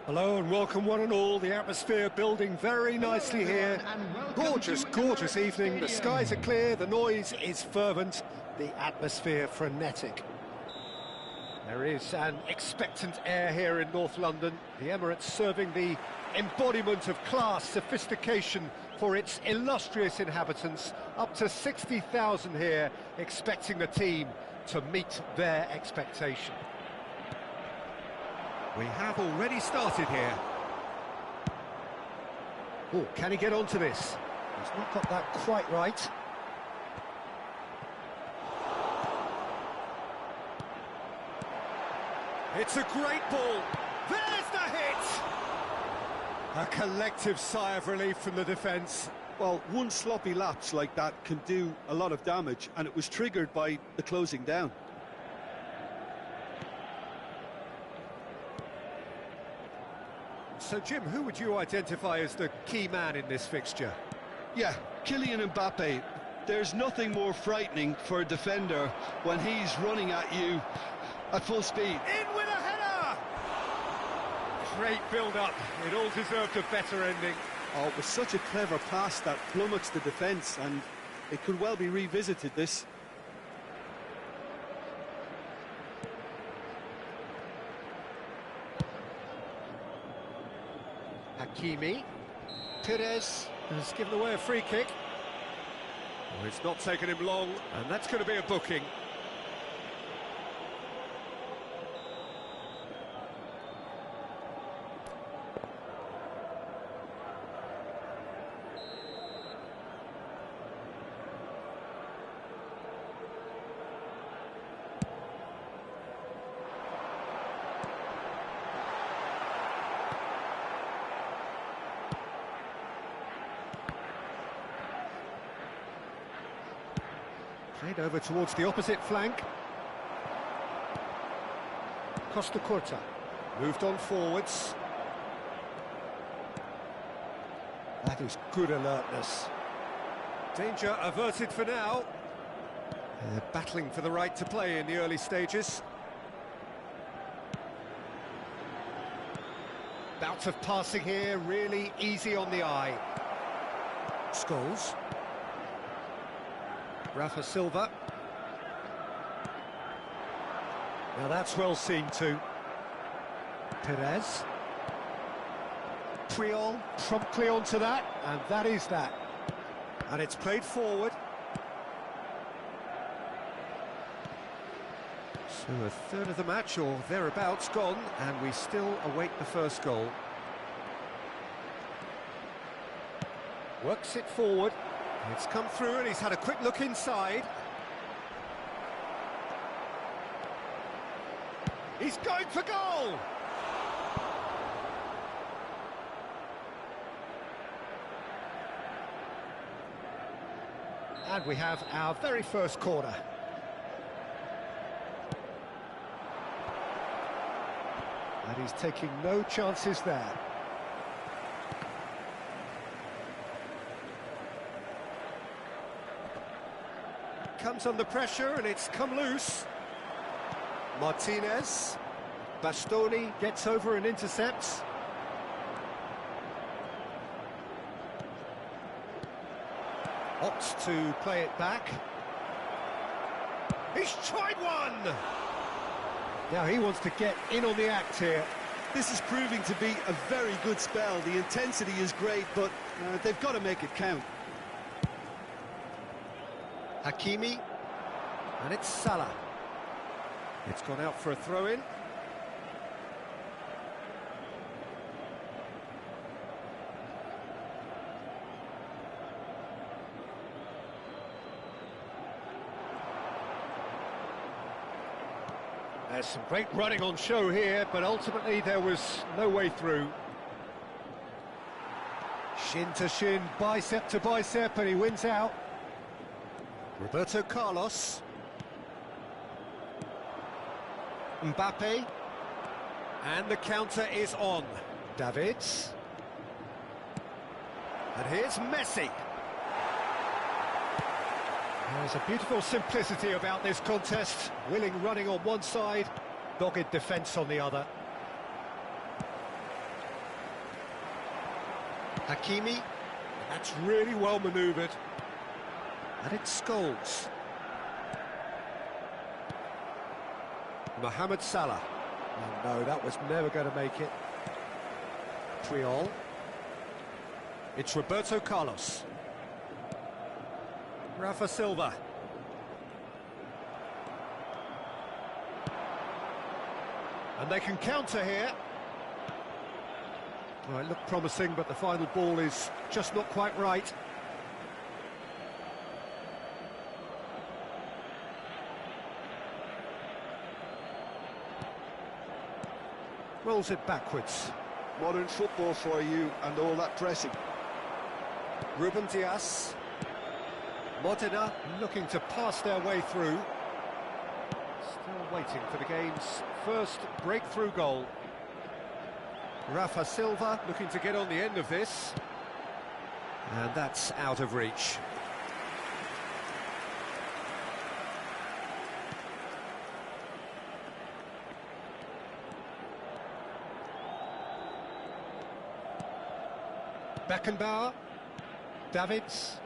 Hello and welcome one and all. The atmosphere building very nicely here. Gorgeous, gorgeous evening. The skies are clear, the noise is fervent, the atmosphere frenetic. There is an expectant air here in North London. The Emirates serving the embodiment of class, sophistication for its illustrious inhabitants. Up to 60,000 here, expecting the team to meet their expectation. We have already started here. Oh, can he get onto this? He's not got that quite right. It's a great ball. There's the hit! A collective sigh of relief from the defence. Well, one sloppy lapse like that can do a lot of damage, and it was triggered by the closing down. So, Jim, who would you identify as the key man in this fixture? Yeah, Kylian Mbappe. There's nothing more frightening for a defender when he's running at you at full speed. In with a header! Great build-up. It all deserved a better ending. Oh, it was such a clever pass that flummoxed the defence, and it could well be revisited, this. Hakimi. Perez has given away a free kick. Oh, it's not taken him long, and that's going to be a booking. Played over towards the opposite flank. Costa Curta moved on forwards. That is good alertness. Danger averted for now. They're battling for the right to play in the early stages. Bout of passing here, really easy on the eye. Scholes. Rafa Silva. Now that's well seen too. Perez. Puyol promptly onto that, and that is that. And it's played forward. So a third of the match, or thereabouts, gone, and we still await the first goal. Works it forward. It's come through and he's had a quick look inside. He's going for goal! And we have our very first corner. And he's taking no chances there. Comes under pressure and it's come loose. Martinez. Bastoni gets over and intercepts. Opts to play it back. He's tried one! Now he wants to get in on the act here. This is proving to be a very good spell. The intensity is great, but they've got to make it count. Hakimi, and it's Salah. It's gone out for a throw-in. There's some great running on show here, but ultimately there was no way through. Shin to shin, bicep to bicep, and he wins out. Roberto Carlos. Mbappe. And the counter is on. Davids. And here's Messi. There's a beautiful simplicity about this contest. Willing running on one side, dogged defence on the other. Hakimi. That's really well manoeuvred. And it's Scholes. Mohamed Salah. Oh no, that was never going to make it. Puyol. It's Roberto Carlos. Rafa Silva. And they can counter here. Well, it looked promising, but the final ball is just not quite right. Rolls it backwards. Modern football for you and all that pressing. Ruben Dias. Modena looking to pass their way through. Still waiting for the game's first breakthrough goal. Rafa Silva looking to get on the end of this. And that's out of reach. Beckenbauer, Davids,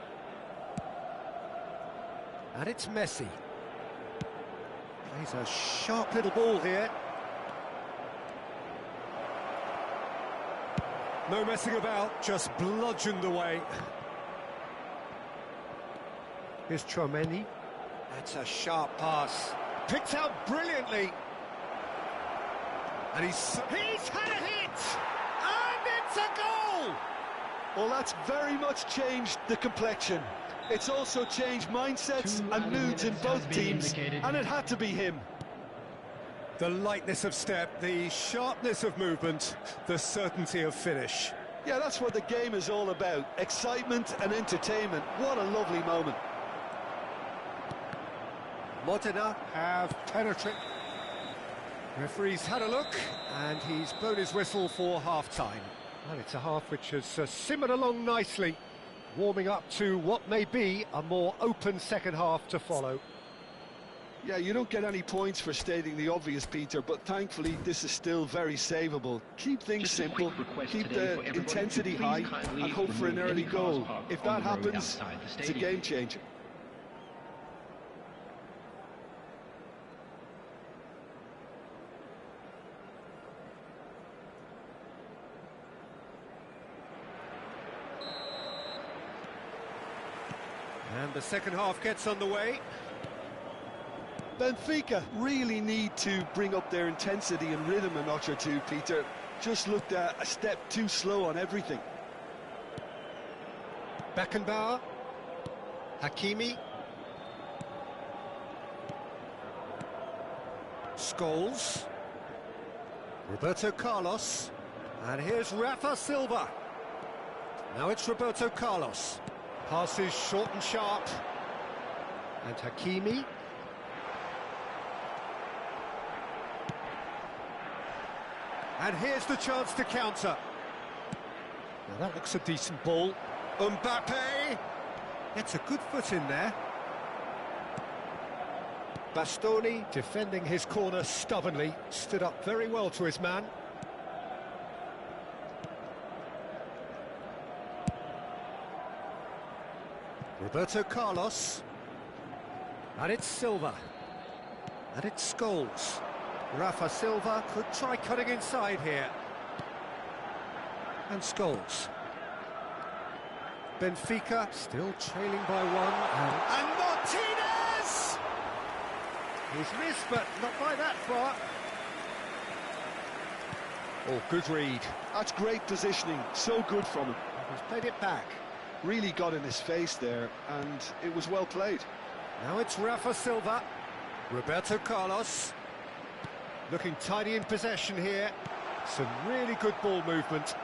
and it's Messi. He's a sharp little ball here. No messing about, just bludgeoned away. Here's Chouameni. That's a sharp pass. Picked out brilliantly. And he's had a hit! And it's a goal! Well, that's very much changed the complexion. It's also changed mindsets and moods in both teams, and it had to be him. The lightness of step, the sharpness of movement, the certainty of finish. Yeah, that's what the game is all about. Excitement and entertainment. What a lovely moment. Modena have penetrated. Referee's had a look, and he's blown his whistle for half-time. Well, it's a half which has simmered along nicely, warming up to what may be a more open second half to follow. Yeah, you don't get any points for stating the obvious, Peter, but thankfully this is still very savable. Keep things simple, keep the intensity high, and hope for an early goal. If that happens, it's a game changer. And the second half gets underway. Benfica really need to bring up their intensity and rhythm a notch or two, Peter. Just looked a step too slow on everything. Beckenbauer, Hakimi, Scholes, Roberto Carlos, and here's Rafa Silva. Now it's Roberto Carlos. Passes short and sharp. And Hakimi. And here's the chance to counter. Now that looks a decent ball. Mbappe gets a good foot in there. Bastoni defending his corner stubbornly, stood up very well to his man. Roberto Carlos. And it's Silva. And it's Scholes. Rafa Silva could try cutting inside here. And Scholes. Benfica still trailing by one. And Martinez! He's missed, but not by that far. Oh, good read. That's great positioning, so good from him. He's played it back. Really got in his face there, and it was well played. Now it's Rafa Silva. Roberto Carlos. Looking tidy in possession here. Some really good ball movement.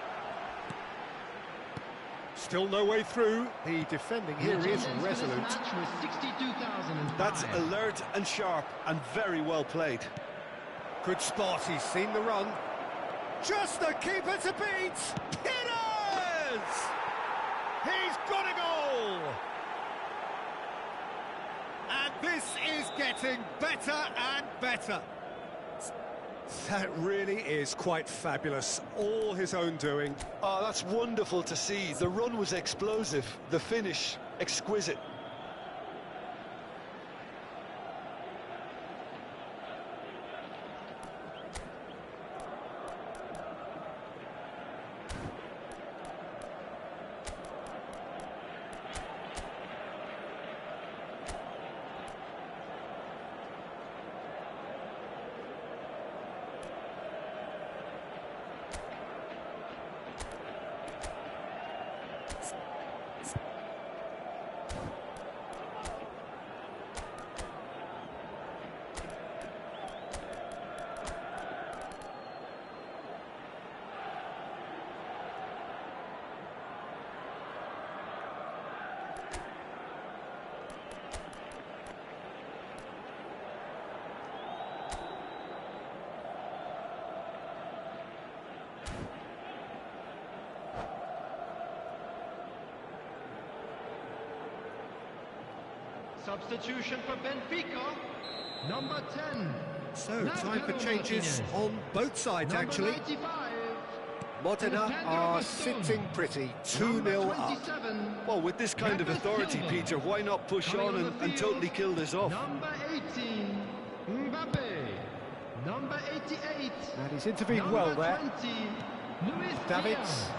Still no way through. The defending here is resolute. That's alert and sharp and very well played. Good spot, he's seen the run. Just the keeper to beat! Hitters! He's got a goal! And this is getting better and better. That really is quite fabulous. All his own doing. Oh, that's wonderful to see. The run was explosive, the finish exquisite. Substitution for Benfica, number 10. So, time for changes on both sides, Number actually. 95. Modena are sitting pretty, 2-0 up. 27. Well, with this kind of authority, Peter, why not push Coming on on the and field, totally kill this off? Number 18, Mbappe. Number 88. And he's intervened Number well there. 20, Luis Davids. Diaz.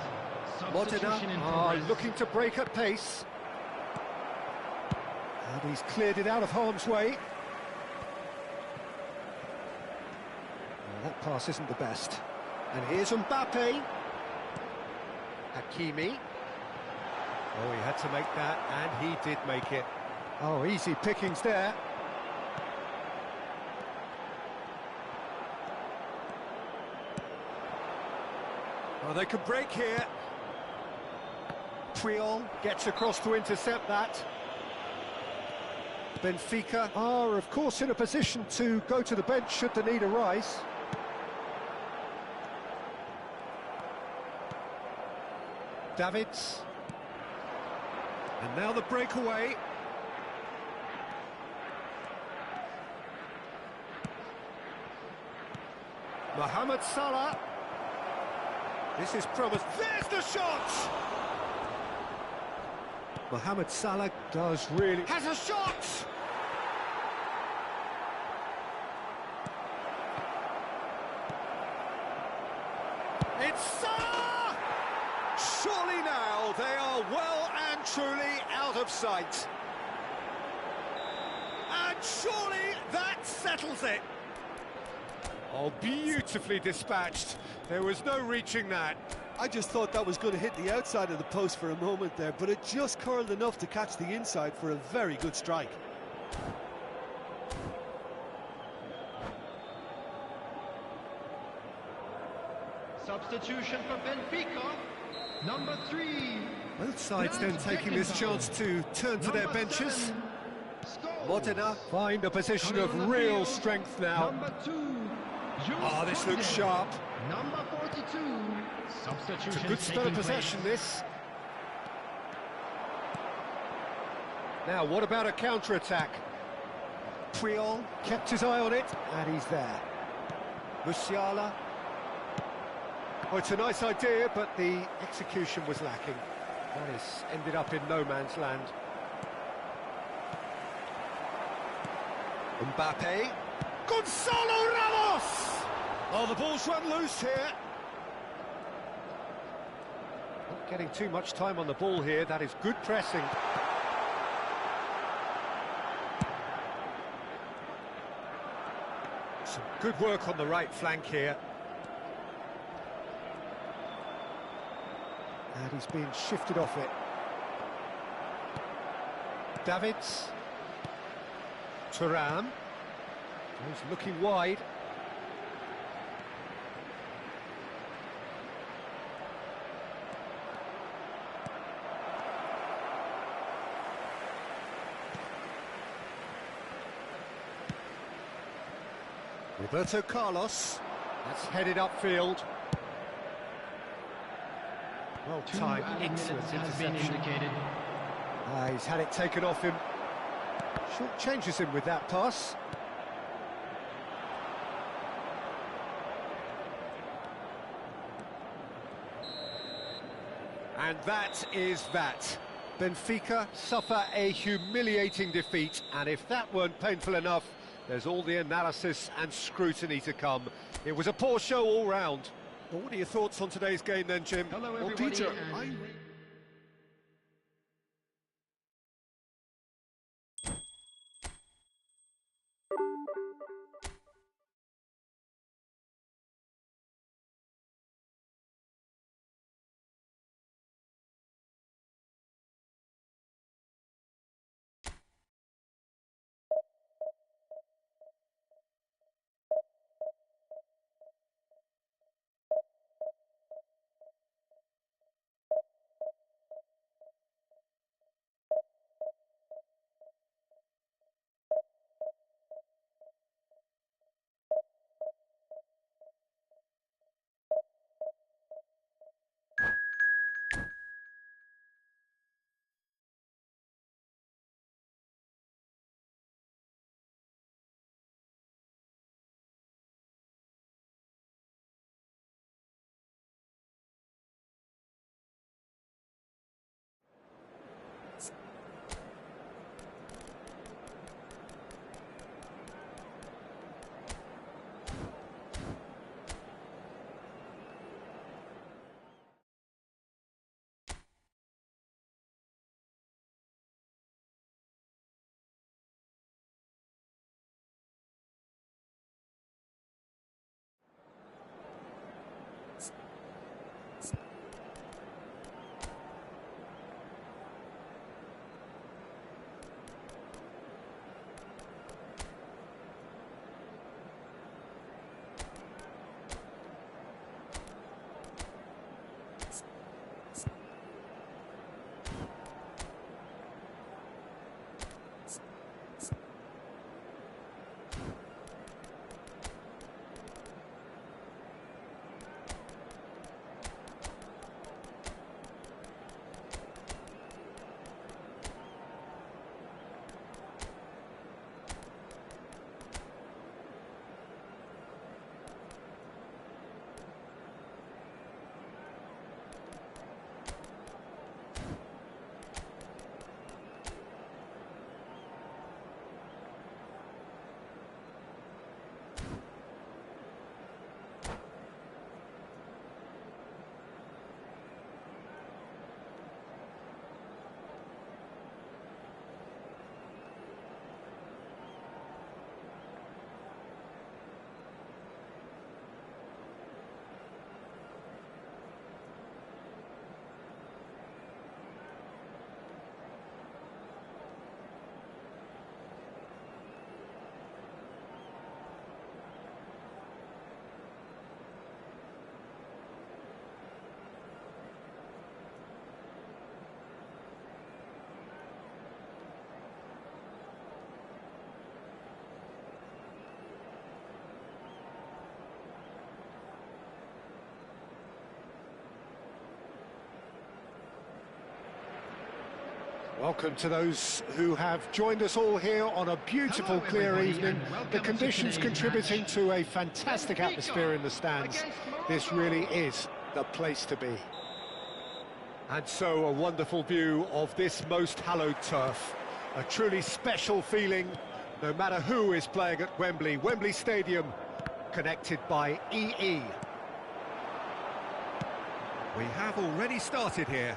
Modena Substitution in are progress. looking to break at pace. And he's cleared it out of harm's way. Well, that pass isn't the best. And here's Mbappe. Hakimi. Oh, he had to make that, and he did make it. Oh, easy pickings there. Oh, they could break here. Puyol gets across to intercept that. Benfica are, of course, in a position to go to the bench should the need arise. Davids. And now the breakaway. Mohamed Salah. This is promised. There's the shot! Mohamed Salah does really... Has a shot! It's Salah! Surely now they are well and truly out of sight. And surely that settles it. Oh, beautifully dispatched. There was no reaching that. I just thought that was going to hit the outside of the post for a moment there, but it just curled enough to catch the inside for a very good strike. Substitution for Benfica, number 3. Both sides then taking this chance to turn to their benches. Modena find a position of real strength now. Number 2. Oh, this looks sharp. Number 42. Substitution. It's a good spell of possession, this. Now, what about a counter-attack? Puyol kept his eye on it, and he's there. Musiala. Oh, it's a nice idea, but the execution was lacking. That has ended up in no man's land. Mbappe. Gonzalo Ramos! Oh, the ball's run loose here. Not getting too much time on the ball here. That is good pressing. Some good work on the right flank here. And he's being shifted off it. Davids. Thuram. He's looking wide. Roberto Carlos. That's headed upfield. Well timed, excellent interception. He's had it taken off him. Short changes him with that pass. And that is that. Benfica suffer a humiliating defeat, and if that weren't painful enough, there's all the analysis and scrutiny to come. It was a poor show all round. Well, what are your thoughts on today's game then, Jim? Hello, Well, everybody. Peter, and- Welcome to those who have joined us all here on a beautiful, clear evening. The conditions contributing to a fantastic atmosphere in the stands. This really is the place to be. And so a wonderful view of this most hallowed turf. A truly special feeling, no matter who is playing at Wembley. Wembley Stadium, connected by EE. We have already started here.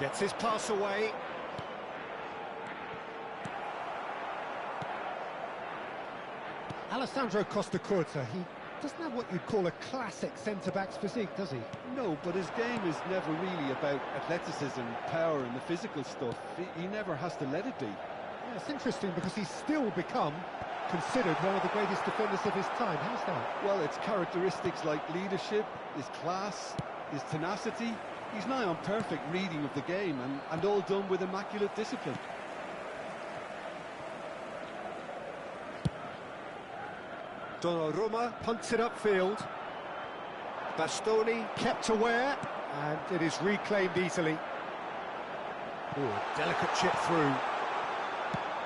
Gets his pass away. Alessandro Costa Curta, he doesn't have what you'd call a classic centre-back's physique, does he? No, but his game is never really about athleticism, power and the physical stuff. He never has to let it be. Yeah, it's interesting because he's still become considered one of the greatest defenders of his time. How's that? Well, it's characteristics like leadership, his class, his tenacity. He's nigh on perfect reading of the game and all done with immaculate discipline. Donnarumma punts it upfield. Bastoni kept aware, and it is reclaimed easily. Ooh, a delicate chip through.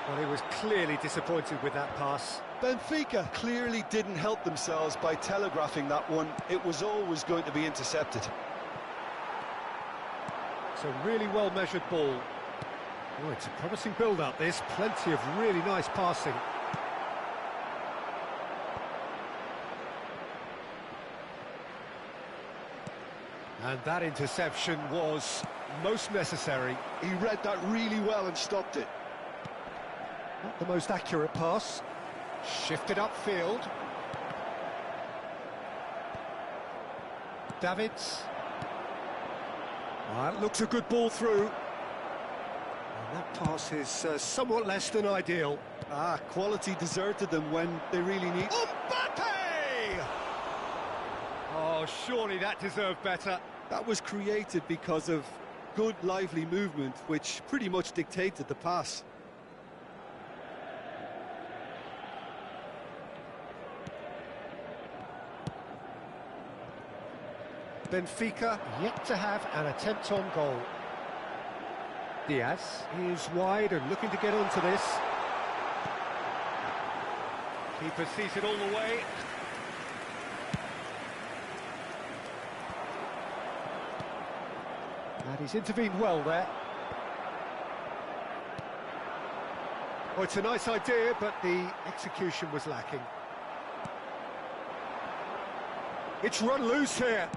Well, he was clearly disappointed with that pass. Benfica clearly didn't help themselves by telegraphing that one. It was always going to be intercepted. It's a really well-measured ball. Oh, it's a promising build-up, this. Plenty of really nice passing. And that interception was most necessary. He read that really well and stopped it. Not the most accurate pass. Shifted upfield. Davids. That looks a good ball through. And that pass is somewhat less than ideal. Quality deserted them when they really need... Mbappe! Oh, surely that deserved better. That was created because of good, lively movement, which pretty much dictated the pass. Benfica yet to have an attempt on goal. Diaz is wide and looking to get onto this. Keeper sees it all the way. And he's intervened well there. Well, it's a nice idea, but the execution was lacking. It's run loose here.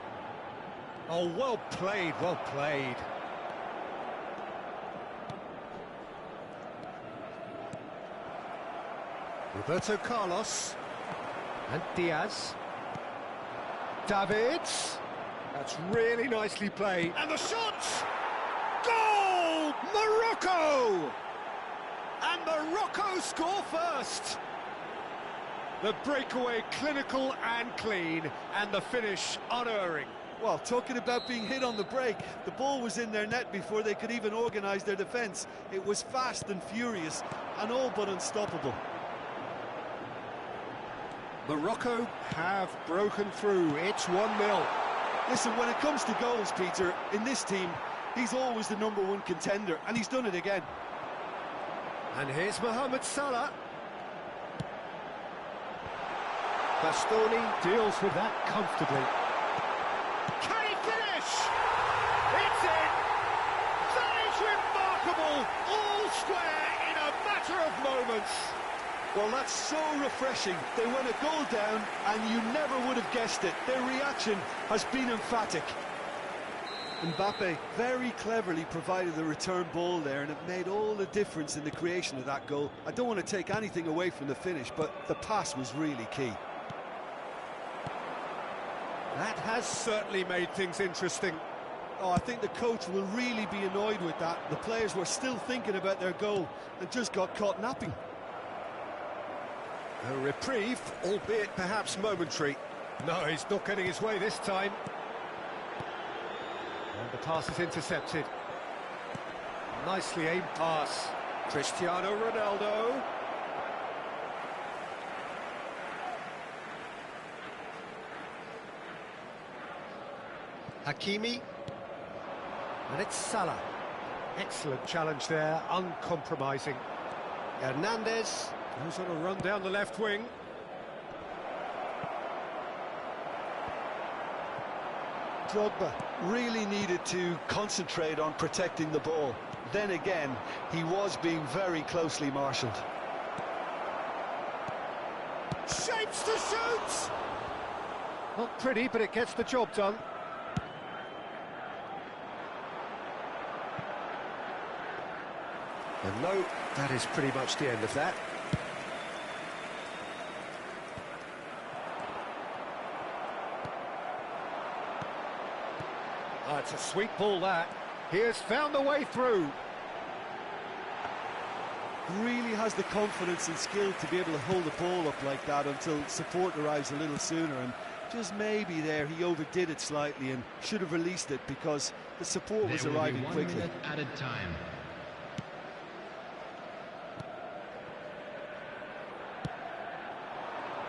Oh, well played, well played. Roberto Carlos. And Diaz. Davids. That's really nicely played. And the shot! Goal! Morocco! And Morocco score first. The breakaway clinical and clean, and the finish unerring. Well, talking about being hit on the break, the ball was in their net before they could even organise their defence. It was fast and furious, and all but unstoppable. Morocco have broken through. It's 1-0. Listen, when it comes to goals, Peter, in this team, he's always the #1 contender, and he's done it again. And here's Mohamed Salah. Bastoni deals with that comfortably. Can he finish? It's in! That is remarkable! All square in a matter of moments. Well, that's so refreshing. They went a goal down, and you never would have guessed it. Their reaction has been emphatic. Mbappe very cleverly provided the return ball there, and it made all the difference in the creation of that goal. I don't want to take anything away from the finish, but the pass was really key. That has certainly made things interesting. Oh, I think the coach will really be annoyed with that. The players were still thinking about their goal and just got caught napping. A reprieve, albeit perhaps momentary. No, he's not getting his way this time. And the pass is intercepted. Nicely aimed pass. Cristiano Ronaldo. Hakimi. And it's Salah. Excellent challenge there, uncompromising. Hernandez. Goes on a run down the left wing. Drogba really needed to concentrate on protecting the ball. Then again, he was being very closely marshalled. Shapes to shoot! Not pretty, but it gets the job done. And no, that is pretty much the end of that. Oh, it's a sweet ball, that. He has found the way through. Really has the confidence and skill to be able to hold the ball up like that until support arrives a little sooner, and just maybe there he overdid it slightly and should have released it because the support was arriving quickly. 1 minute added time.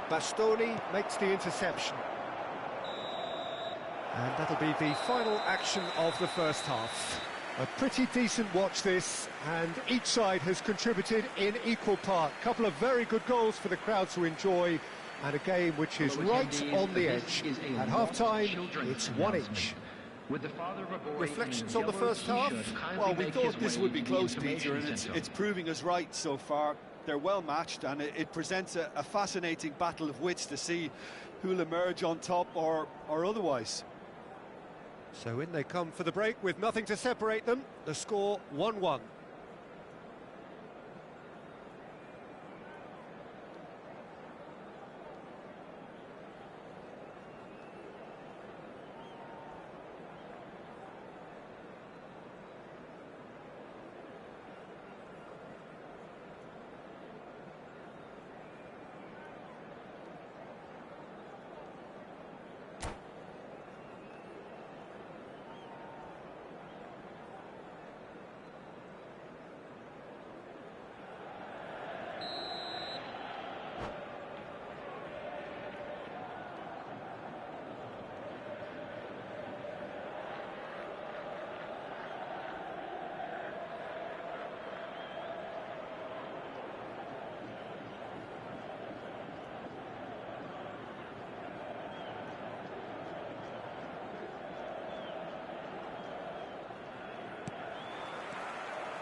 Bastoni makes the interception. And that'll be the final action of the first half. A pretty decent watch this, and each side has contributed in equal part. A couple of very good goals for the crowd to enjoy, and a game which is right on the edge. At half-time, it's one each. Reflections on the first half? Well, we thought this would be close, Peter, and it's proving us right so far. They're well matched, and it presents a fascinating battle of wits to see who'll emerge on top or otherwise. So in they come for the break with nothing to separate them. The score 1-1.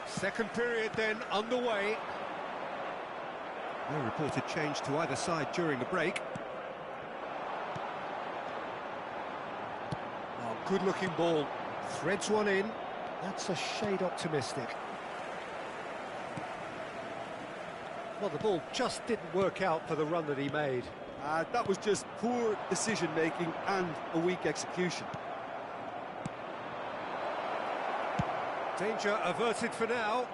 Second period then underway. No reported change to either side during the break. Oh, good-looking ball. Threads one in. That's a shade optimistic. Well, the ball just didn't work out for the run that he made. That was just poor decision-making and a weak execution. Danger averted for now.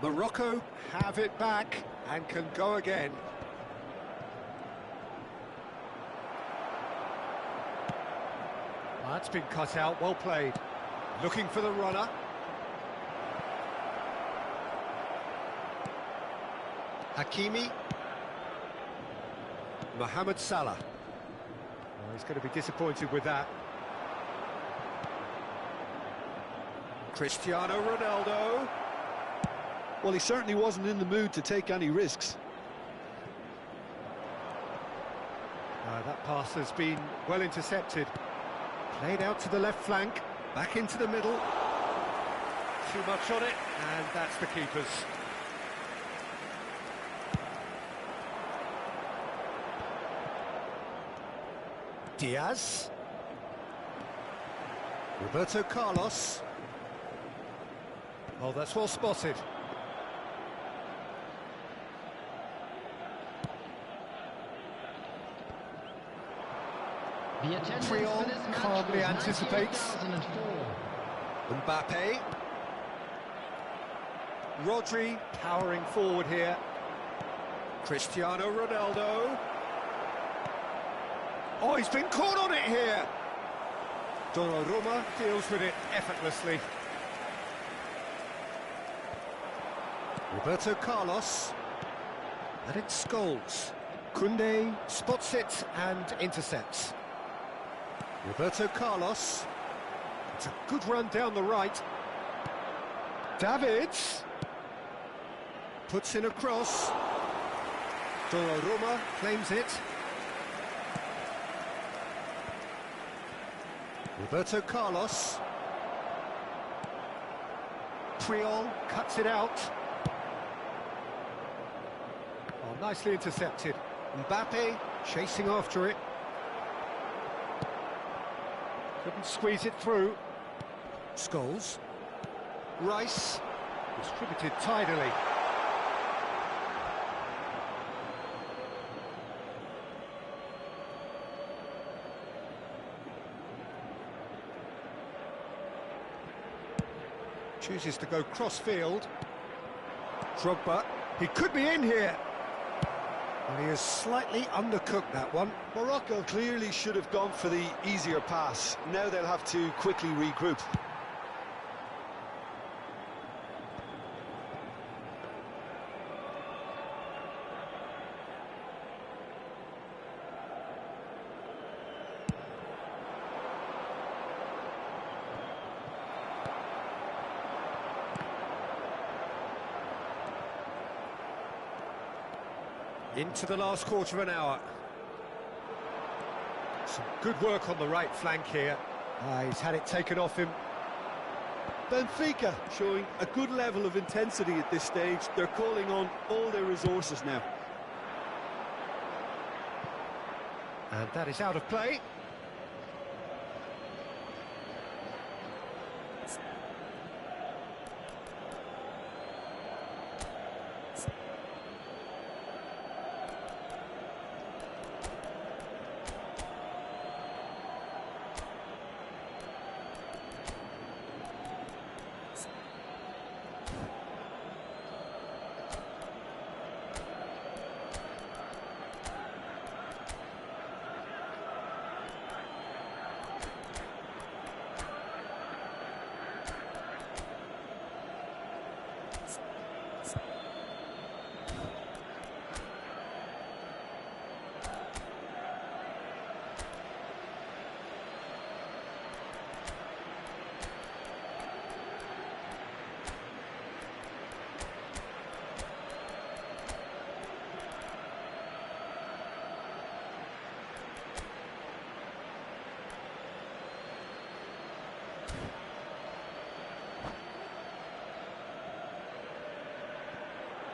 Morocco have it back and can go again. That's been cut out, well played. Looking for the runner. Hakimi. Mohamed Salah. Oh, he's going to be disappointed with that. Cristiano Ronaldo. Well, he certainly wasn't in the mood to take any risks. That pass has been well intercepted. Played out to the left flank, back into the middle. Too much on it, and that's the keeper's. Diaz. Roberto Carlos. Oh, that's well spotted. Trion calmly anticipates. Mbappe. Rodri powering forward here. Cristiano Ronaldo. Oh, he's been caught on it here. Donnarumma deals with it effortlessly. Roberto Carlos. And it's Scholes. Koundé spots it and intercepts. Roberto Carlos. It's a good run down the right. Davids puts in a cross. Donnarumma claims it. Roberto Carlos. Triol cuts it out. Oh, nicely intercepted. Mbappe chasing after it. Couldn't squeeze it through. Scholes. Rice. Distributed tidily. Chooses to go cross-field. Drogba. He could be in here. And he has slightly undercooked that one. Morocco clearly should have gone for the easier pass. Now they'll have to quickly regroup. Into the last quarter of an hour. Some good work on the right flank here. He's had it taken off him. Benfica showing a good level of intensity at this stage. They're calling on all their resources now. And that is out of play.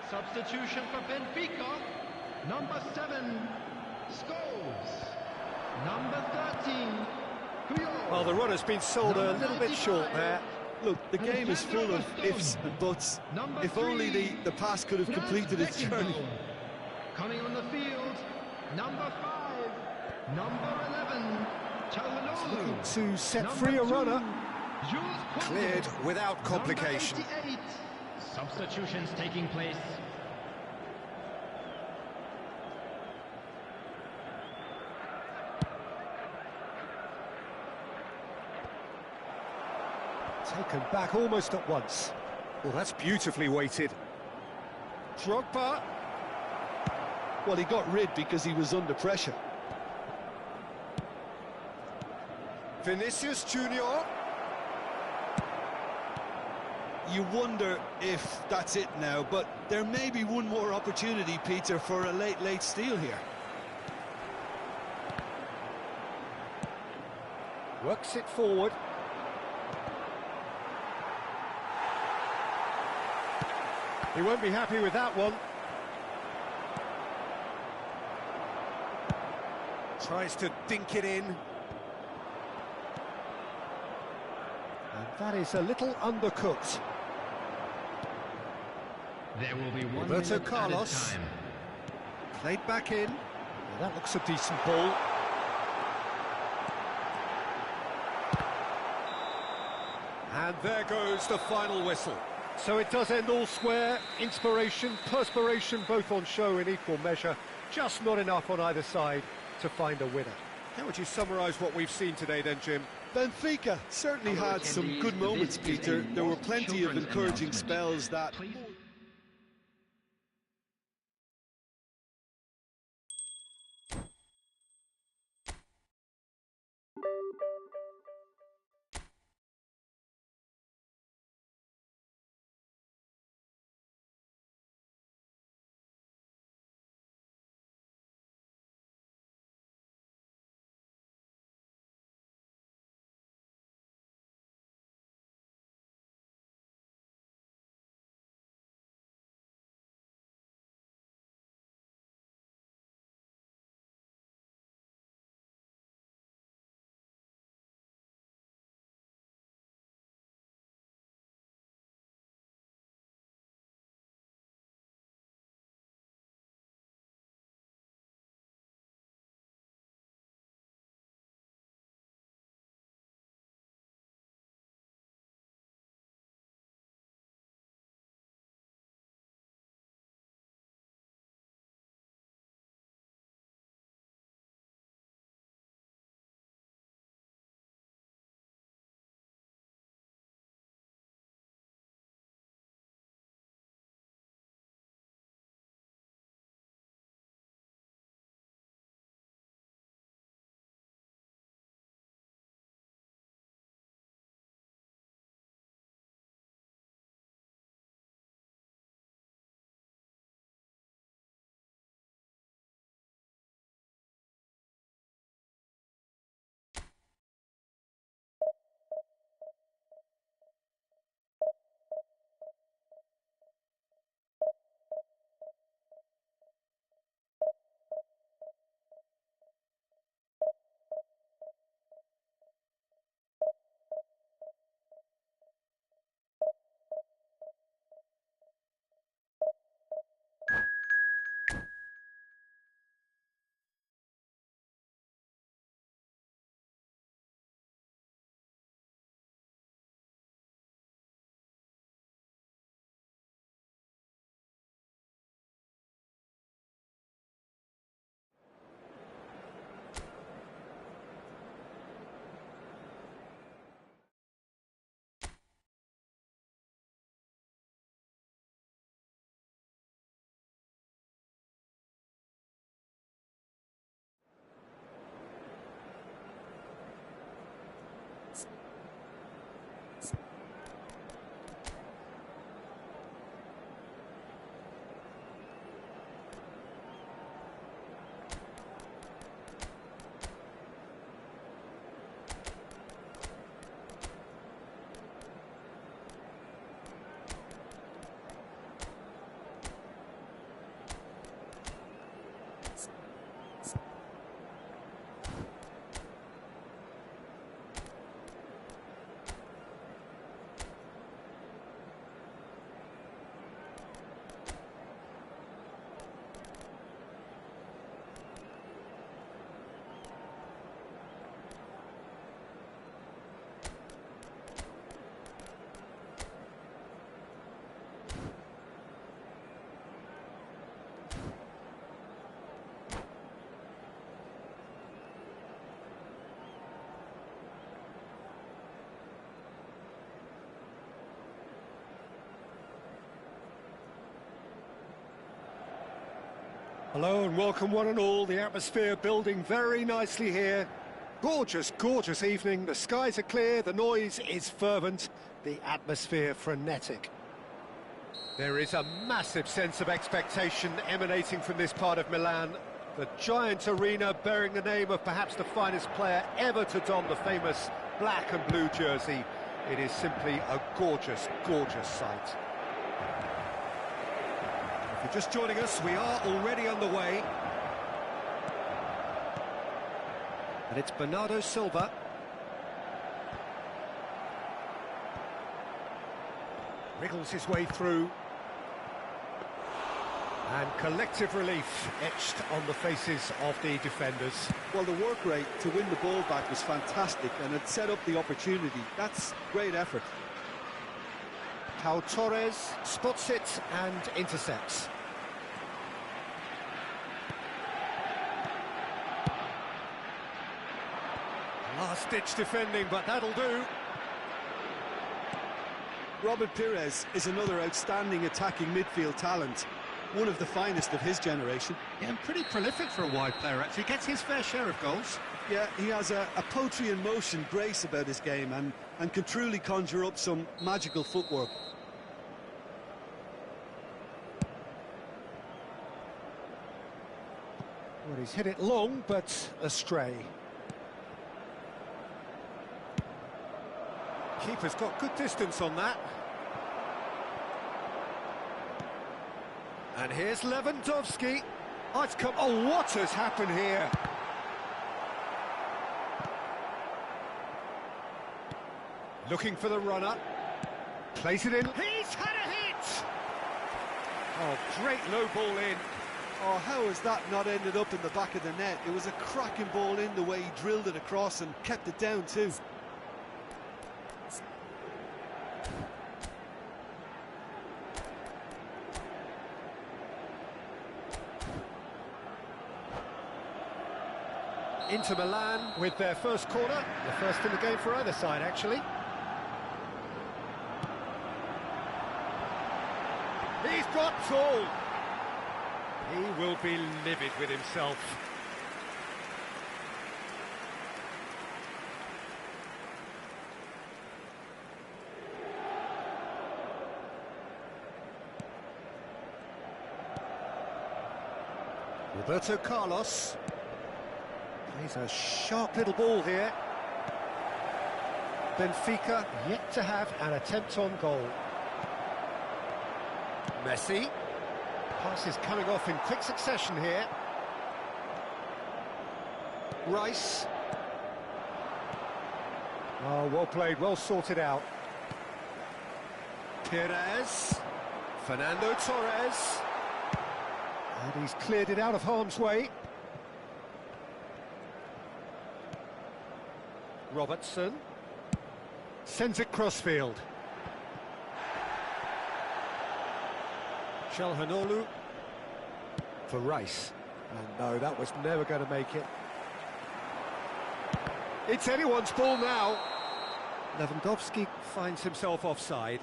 Substitution for Benfica. Number 7, Scholes. Number 13, Puyol. Well, the run has been sold a little bit short there. Look, the game is full of ifs and buts. If only the pass could have completed its journey. Coming on the field, number 5, number 11, Çalhanoğlu. Looking to set free a runner. Jules Cleared Koundé. without complication. Number 88. Substitutions taking place. Taken back almost at once. Well, that's beautifully weighted. Drogba. Well, he got rid because he was under pressure. Vinicius Junior. You wonder if that's it now, but there may be one more opportunity, Peter, for a late steal here. Works it forward. He won't be happy with that one. Tries to dink it in. And that is a little undercooked. There will be 1 Roberto minute Carlos. added time. Played back in. Well, that looks a decent ball. And there goes the final whistle. So it does end all square. Inspiration, perspiration, both on show in equal measure. Just not enough on either side to find a winner. How would you summarise what we've seen today then, Jim? Benfica certainly had some good moments, Peter. There were plenty of encouraging spells that... Hello and welcome one and all. The atmosphere building very nicely here. Gorgeous, gorgeous evening. The skies are clear, the noise is fervent, the atmosphere frenetic. There is a massive sense of expectation emanating from this part of Milan. The giant arena bearing the name of perhaps the finest player ever to don the famous black and blue jersey. It is simply a gorgeous, gorgeous sight. If you're just joining us, we are already underway. And it's Bernardo Silva. Wriggles his way through. And collective relief etched on the faces of the defenders. Well, the work rate to win the ball back was fantastic, and it set up the opportunity. That's great effort. Pau Torres spots it and intercepts. Last-ditch defending, but that'll do. Robert Pires is another outstanding attacking midfield talent. One of the finest of his generation. Yeah, and pretty prolific for a wide player, actually. Gets his fair share of goals. Yeah, he has a poetry in motion grace about his game and can truly conjure up some magical footwork. Well, he's hit it long, but astray. Keeper's got good distance on that. And here's Lewandowski. Oh, it's come. Oh, what has happened here? Looking for the runner. Plays it in. He's had a hit! Oh, great low ball in. Oh, how has that not ended up in the back of the net? It was a cracking ball in the way he drilled it across and kept it down too. Inter Milan with their first corner, the first in the game for either side, actually. He's got full. He will be livid with himself. Roberto Carlos. Plays a sharp little ball here. Benfica yet to have an attempt on goal. Messi. Passes coming off in quick succession here. Rice. Oh, well played, well sorted out. Pires. Fernando Torres. And he's cleared it out of harm's way. Robertson sends it crossfield. Çalhanoğlu for Rice. And no, that was never going to make it. It's anyone's ball now. Lewandowski finds himself offside.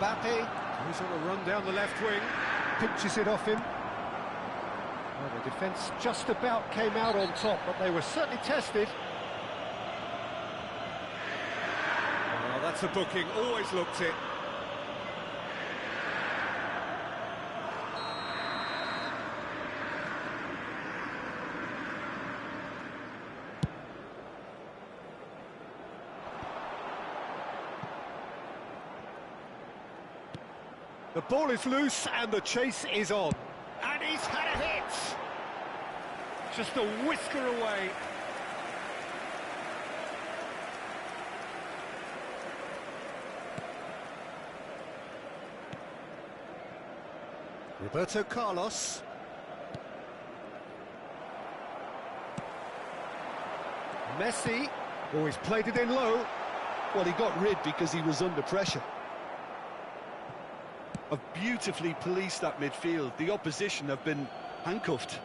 Mbappe, who's on a run down the left wing, pinches it off him. Well, the defence just about came out on top, but they were certainly tested. Well, that's a booking, always looked it. The ball is loose and the chase is on. And he's had a hit! Just a whisker away. Roberto Carlos. Messi. Oh, he's played it in low. Well, he got rid because he was under pressure. Have beautifully policed that midfield. The opposition have been handcuffed.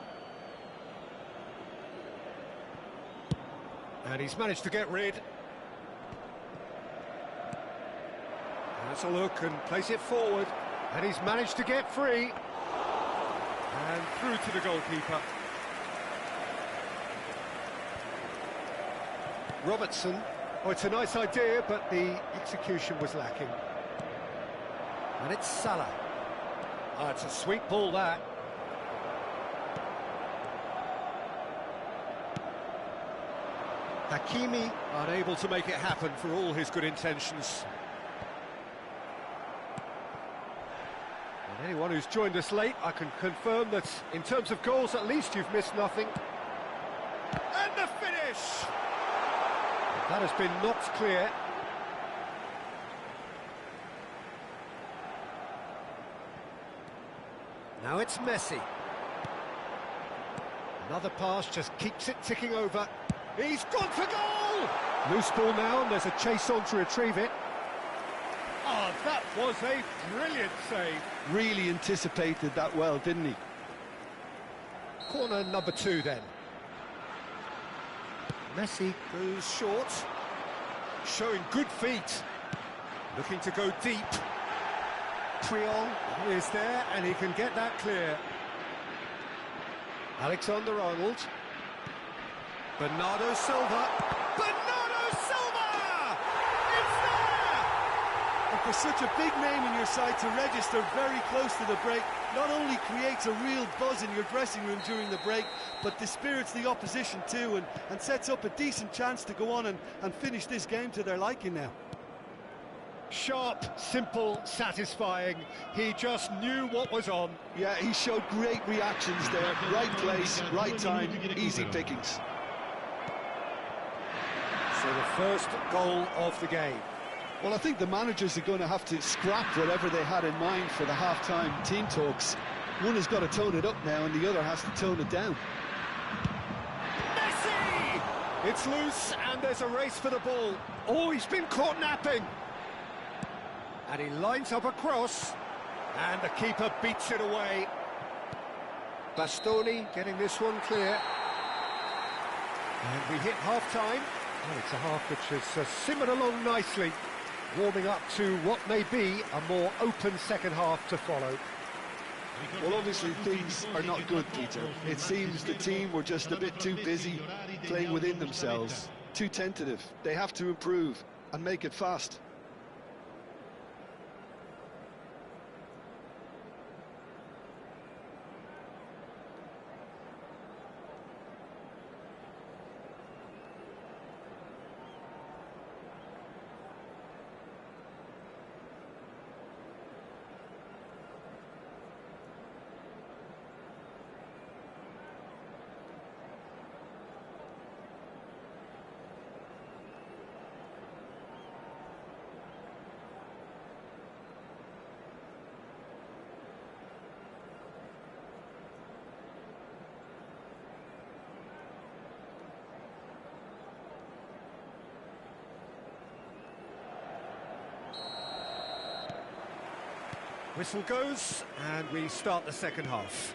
And he's managed to get rid. Let's a look and place it forward. And he's managed to get free. And through to the goalkeeper. Robertson. Oh, it's a nice idea, but the execution was lacking. And it's Salah. Oh, it's a sweet ball, that. Hakimi unable to make it happen for all his good intentions. And anyone who's joined us late, I can confirm that in terms of goals, at least you've missed nothing. And the finish! That has been knocked clear. Now it's Messi. Another pass just keeps it ticking over. He's gone for goal! Loose ball now, and there's a chase on to retrieve it. Oh, that was a brilliant save. Really anticipated that well, didn't he? Corner number 2 then. Messi goes short. Showing good feet. Looking to go deep. Triol is there, and he can get that clear. Alexander-Arnold. Bernardo Silva. Bernardo Silva! It's there! And for such a big name in your side to register very close to the break, not only creates a real buzz in your dressing room during the break, but dispirits the opposition too, and sets up a decent chance to go on and finish this game to their liking now. Sharp, simple, satisfying. He just knew what was on. Yeah, he showed great reactions there. Right place, right time, easy pickings. So the first goal of the game. Well, I think the managers are going to have to scrap whatever they had in mind for the half-time team talks. One has got to tone it up now, and the other has to tone it down. Messi! It's loose, and there's a race for the ball. Oh, he's been caught napping. And he lines up a cross, and the keeper beats it away. Bastoni getting this one clear. And we hit half-time. Well, it's a half which has simmered along nicely, warming up to what may be a more open second half to follow. Well, obviously things are not good, Peter. It seems the team were just a bit too busy playing within themselves, too tentative. They have to improve and make it fast. Whistle goes, and we start the second half.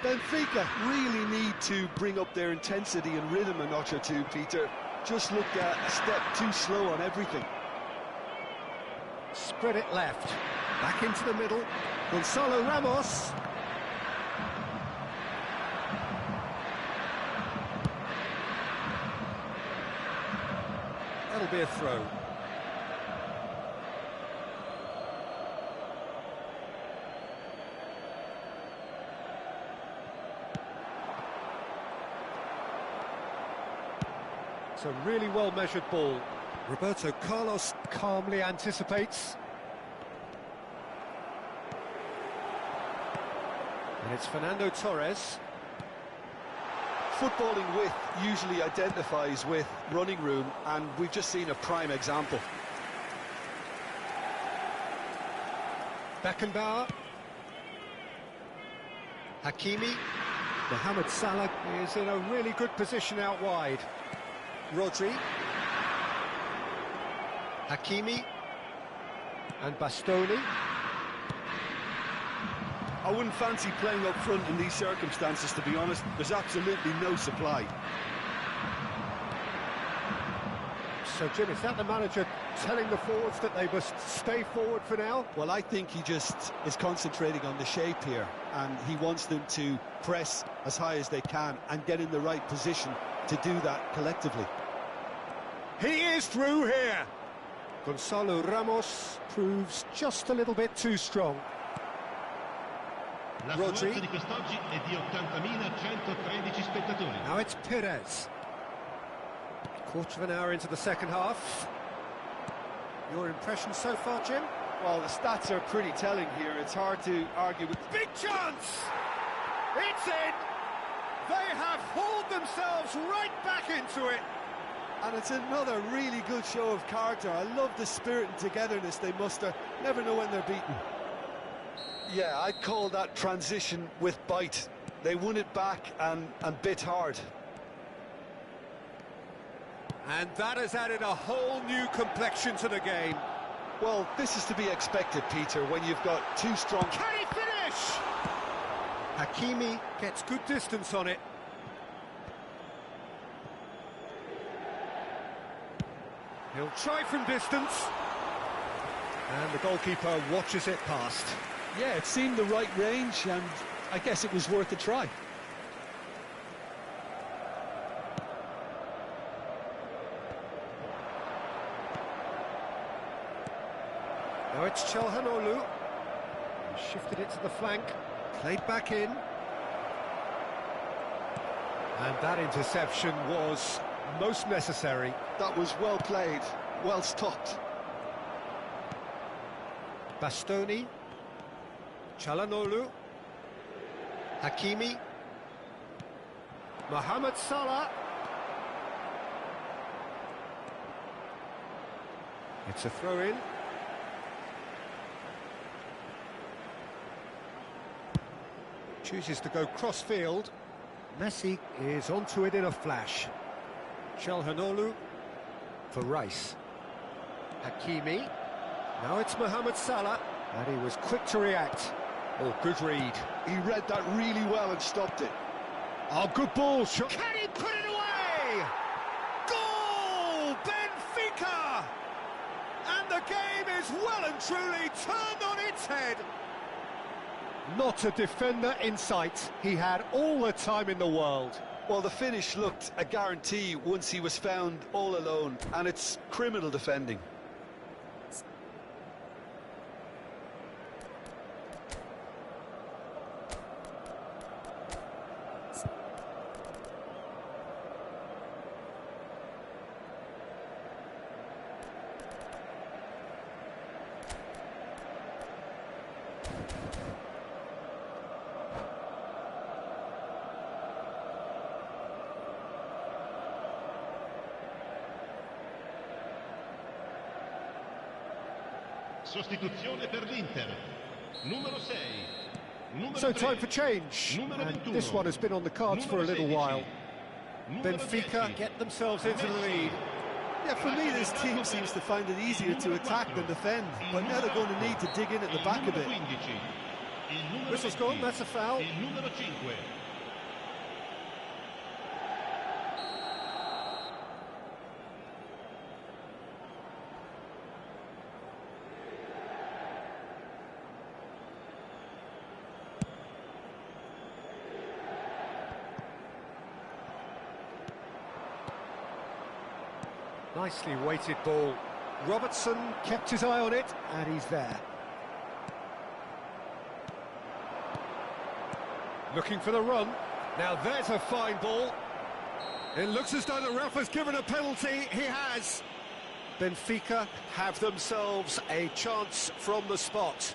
Benfica really need to bring up their intensity and rhythm a notch or two, Peter. Just looked a step too slow on everything. Spread it left, back into the middle. Gonzalo Ramos. That'll be a throw. It's a really well-measured ball. Roberto Carlos calmly anticipates. And it's Fernando Torres. Footballing width usually identifies with running room, and we've just seen a prime example. Beckenbauer. Hakimi. Mohamed Salah is in a really good position out wide. Rodri. Hakimi. And Bastoni. I wouldn't fancy playing up front in these circumstances, to be honest. There's absolutely no supply. So, Jim, is that the manager telling the forwards that they must stay forward for now? Well, I think he just is concentrating on the shape here, and he wants them to press as high as they can and get in the right position to do that collectively. He is through here. Gonzalo Ramos proves just a little bit too strong. Rodri. Di quest'oggi è di 80.113 spettatori. Now it's Perez. Quarter of an hour into the second half. Your impression so far, Jim? Well, the stats are pretty telling here. It's hard to argue with. Big chance! It's in! They have hauled themselves right back into it. And it's another really good show of character. I love the spirit and togetherness they muster. Never know when they're beaten. Yeah, I'd call that transition with bite. They won it back and bit hard. And that has added a whole new complexion to the game. Well, this is to be expected, Peter, when you've got two strong... Can he finish? Hakimi gets good distance on it. He'll try from distance. And the goalkeeper watches it past. Yeah, it seemed the right range, and I guess it was worth a try. Now it's Çalhanoğlu. Shifted it to the flank. Played back in. And that interception was most necessary. That was well played, well stopped. Bastoni. Çalhanoğlu. Hakimi. Mohamed Salah. It's a throw-in. Chooses to go cross-field. Messi is onto it in a flash. Çalhanoğlu for Rice. Hakimi. Now it's Mohamed Salah. And he was quick to react. Oh, good read. He read that really well and stopped it. Oh, good ball. Shot. Can he put it away? Goal! Benfica! And the game is well and truly turned on its head. Not a defender in sight. He had all the time in the world. Well, the finish looked a guarantee once he was found all alone, and it's criminal defending. Sostituzione per l'Inter. Numero 6. So time for change. And this one has been on the cards for a little while. Benfica get themselves into the lead. Yeah, for me, this team seems to find it easier to attack than defend, but now they're going to need to dig in at the back a bit. Whistle's gone, that's a foul. Numero 5. Nicely weighted ball. Robertson kept his eye on it, and he's there. Looking for the run. Now there's a fine ball. It looks as though the ref has given a penalty. He has. Benfica have themselves a chance from the spot.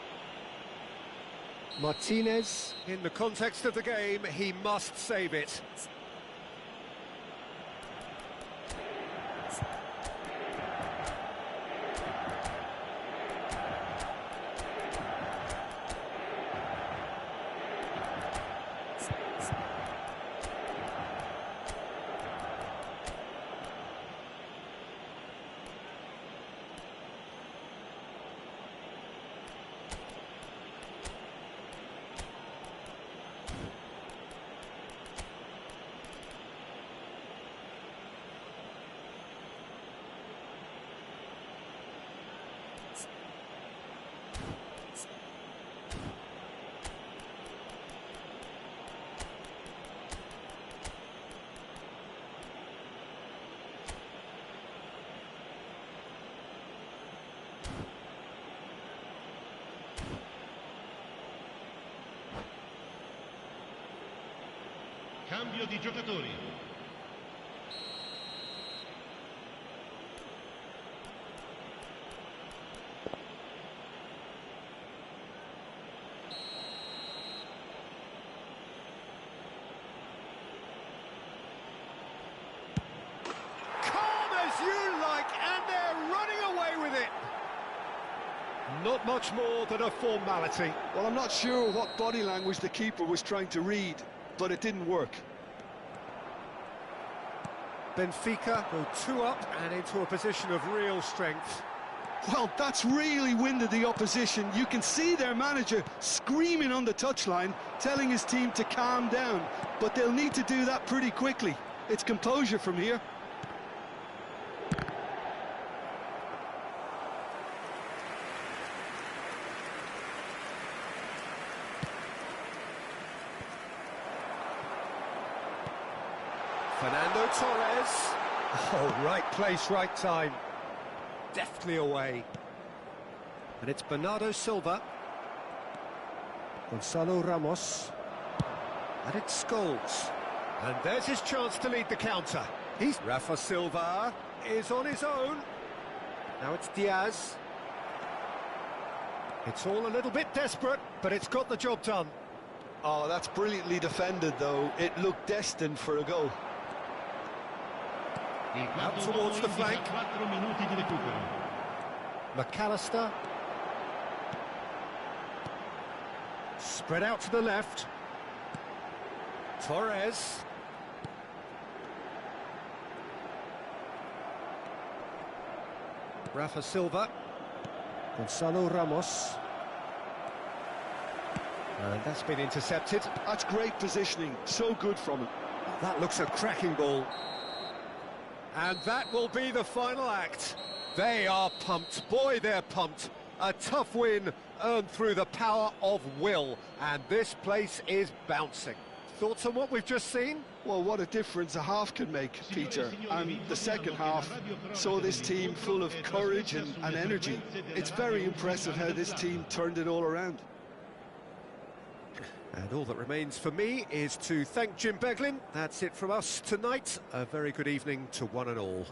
Martinez. In the context of the game, he must save it. Cambio di giocatori. And they're running away with it. Not much more than a formality. Well, I'm not sure what body language the keeper was trying to read, but it didn't work. Benfica go 2 up and into a position of real strength. Well, that's really winded the opposition. You can see their manager screaming on the touchline, telling his team to calm down, but they'll need to do that pretty quickly. It's composure from here. Fernando Torres. Oh, right place, right time. Deftly away. And it's Bernardo Silva. Gonzalo Ramos. And it's Scholes. And there's his chance to lead the counter. Rafa Silva is on his own. Now it's Diaz. It's all a little bit desperate, but it's got the job done. Oh, that's brilliantly defended, though. It looked destined for a goal. Out towards the flank. McAllister. Spread out to the left. Torres. Rafa Silva. Gonzalo Ramos. And that's been intercepted. That's great positioning. So good from him. That looks a cracking ball. And that will be the final act. They are pumped. Boy, they're pumped. A tough win earned through the power of will. And this place is bouncing. Thoughts on what we've just seen? Well, what a difference a half can make, Peter. And the second half saw this team full of courage and energy. It's very impressive how this team turned it all around. And all that remains for me is to thank Jim Beglin. That's it from us tonight. A very good evening to one and all.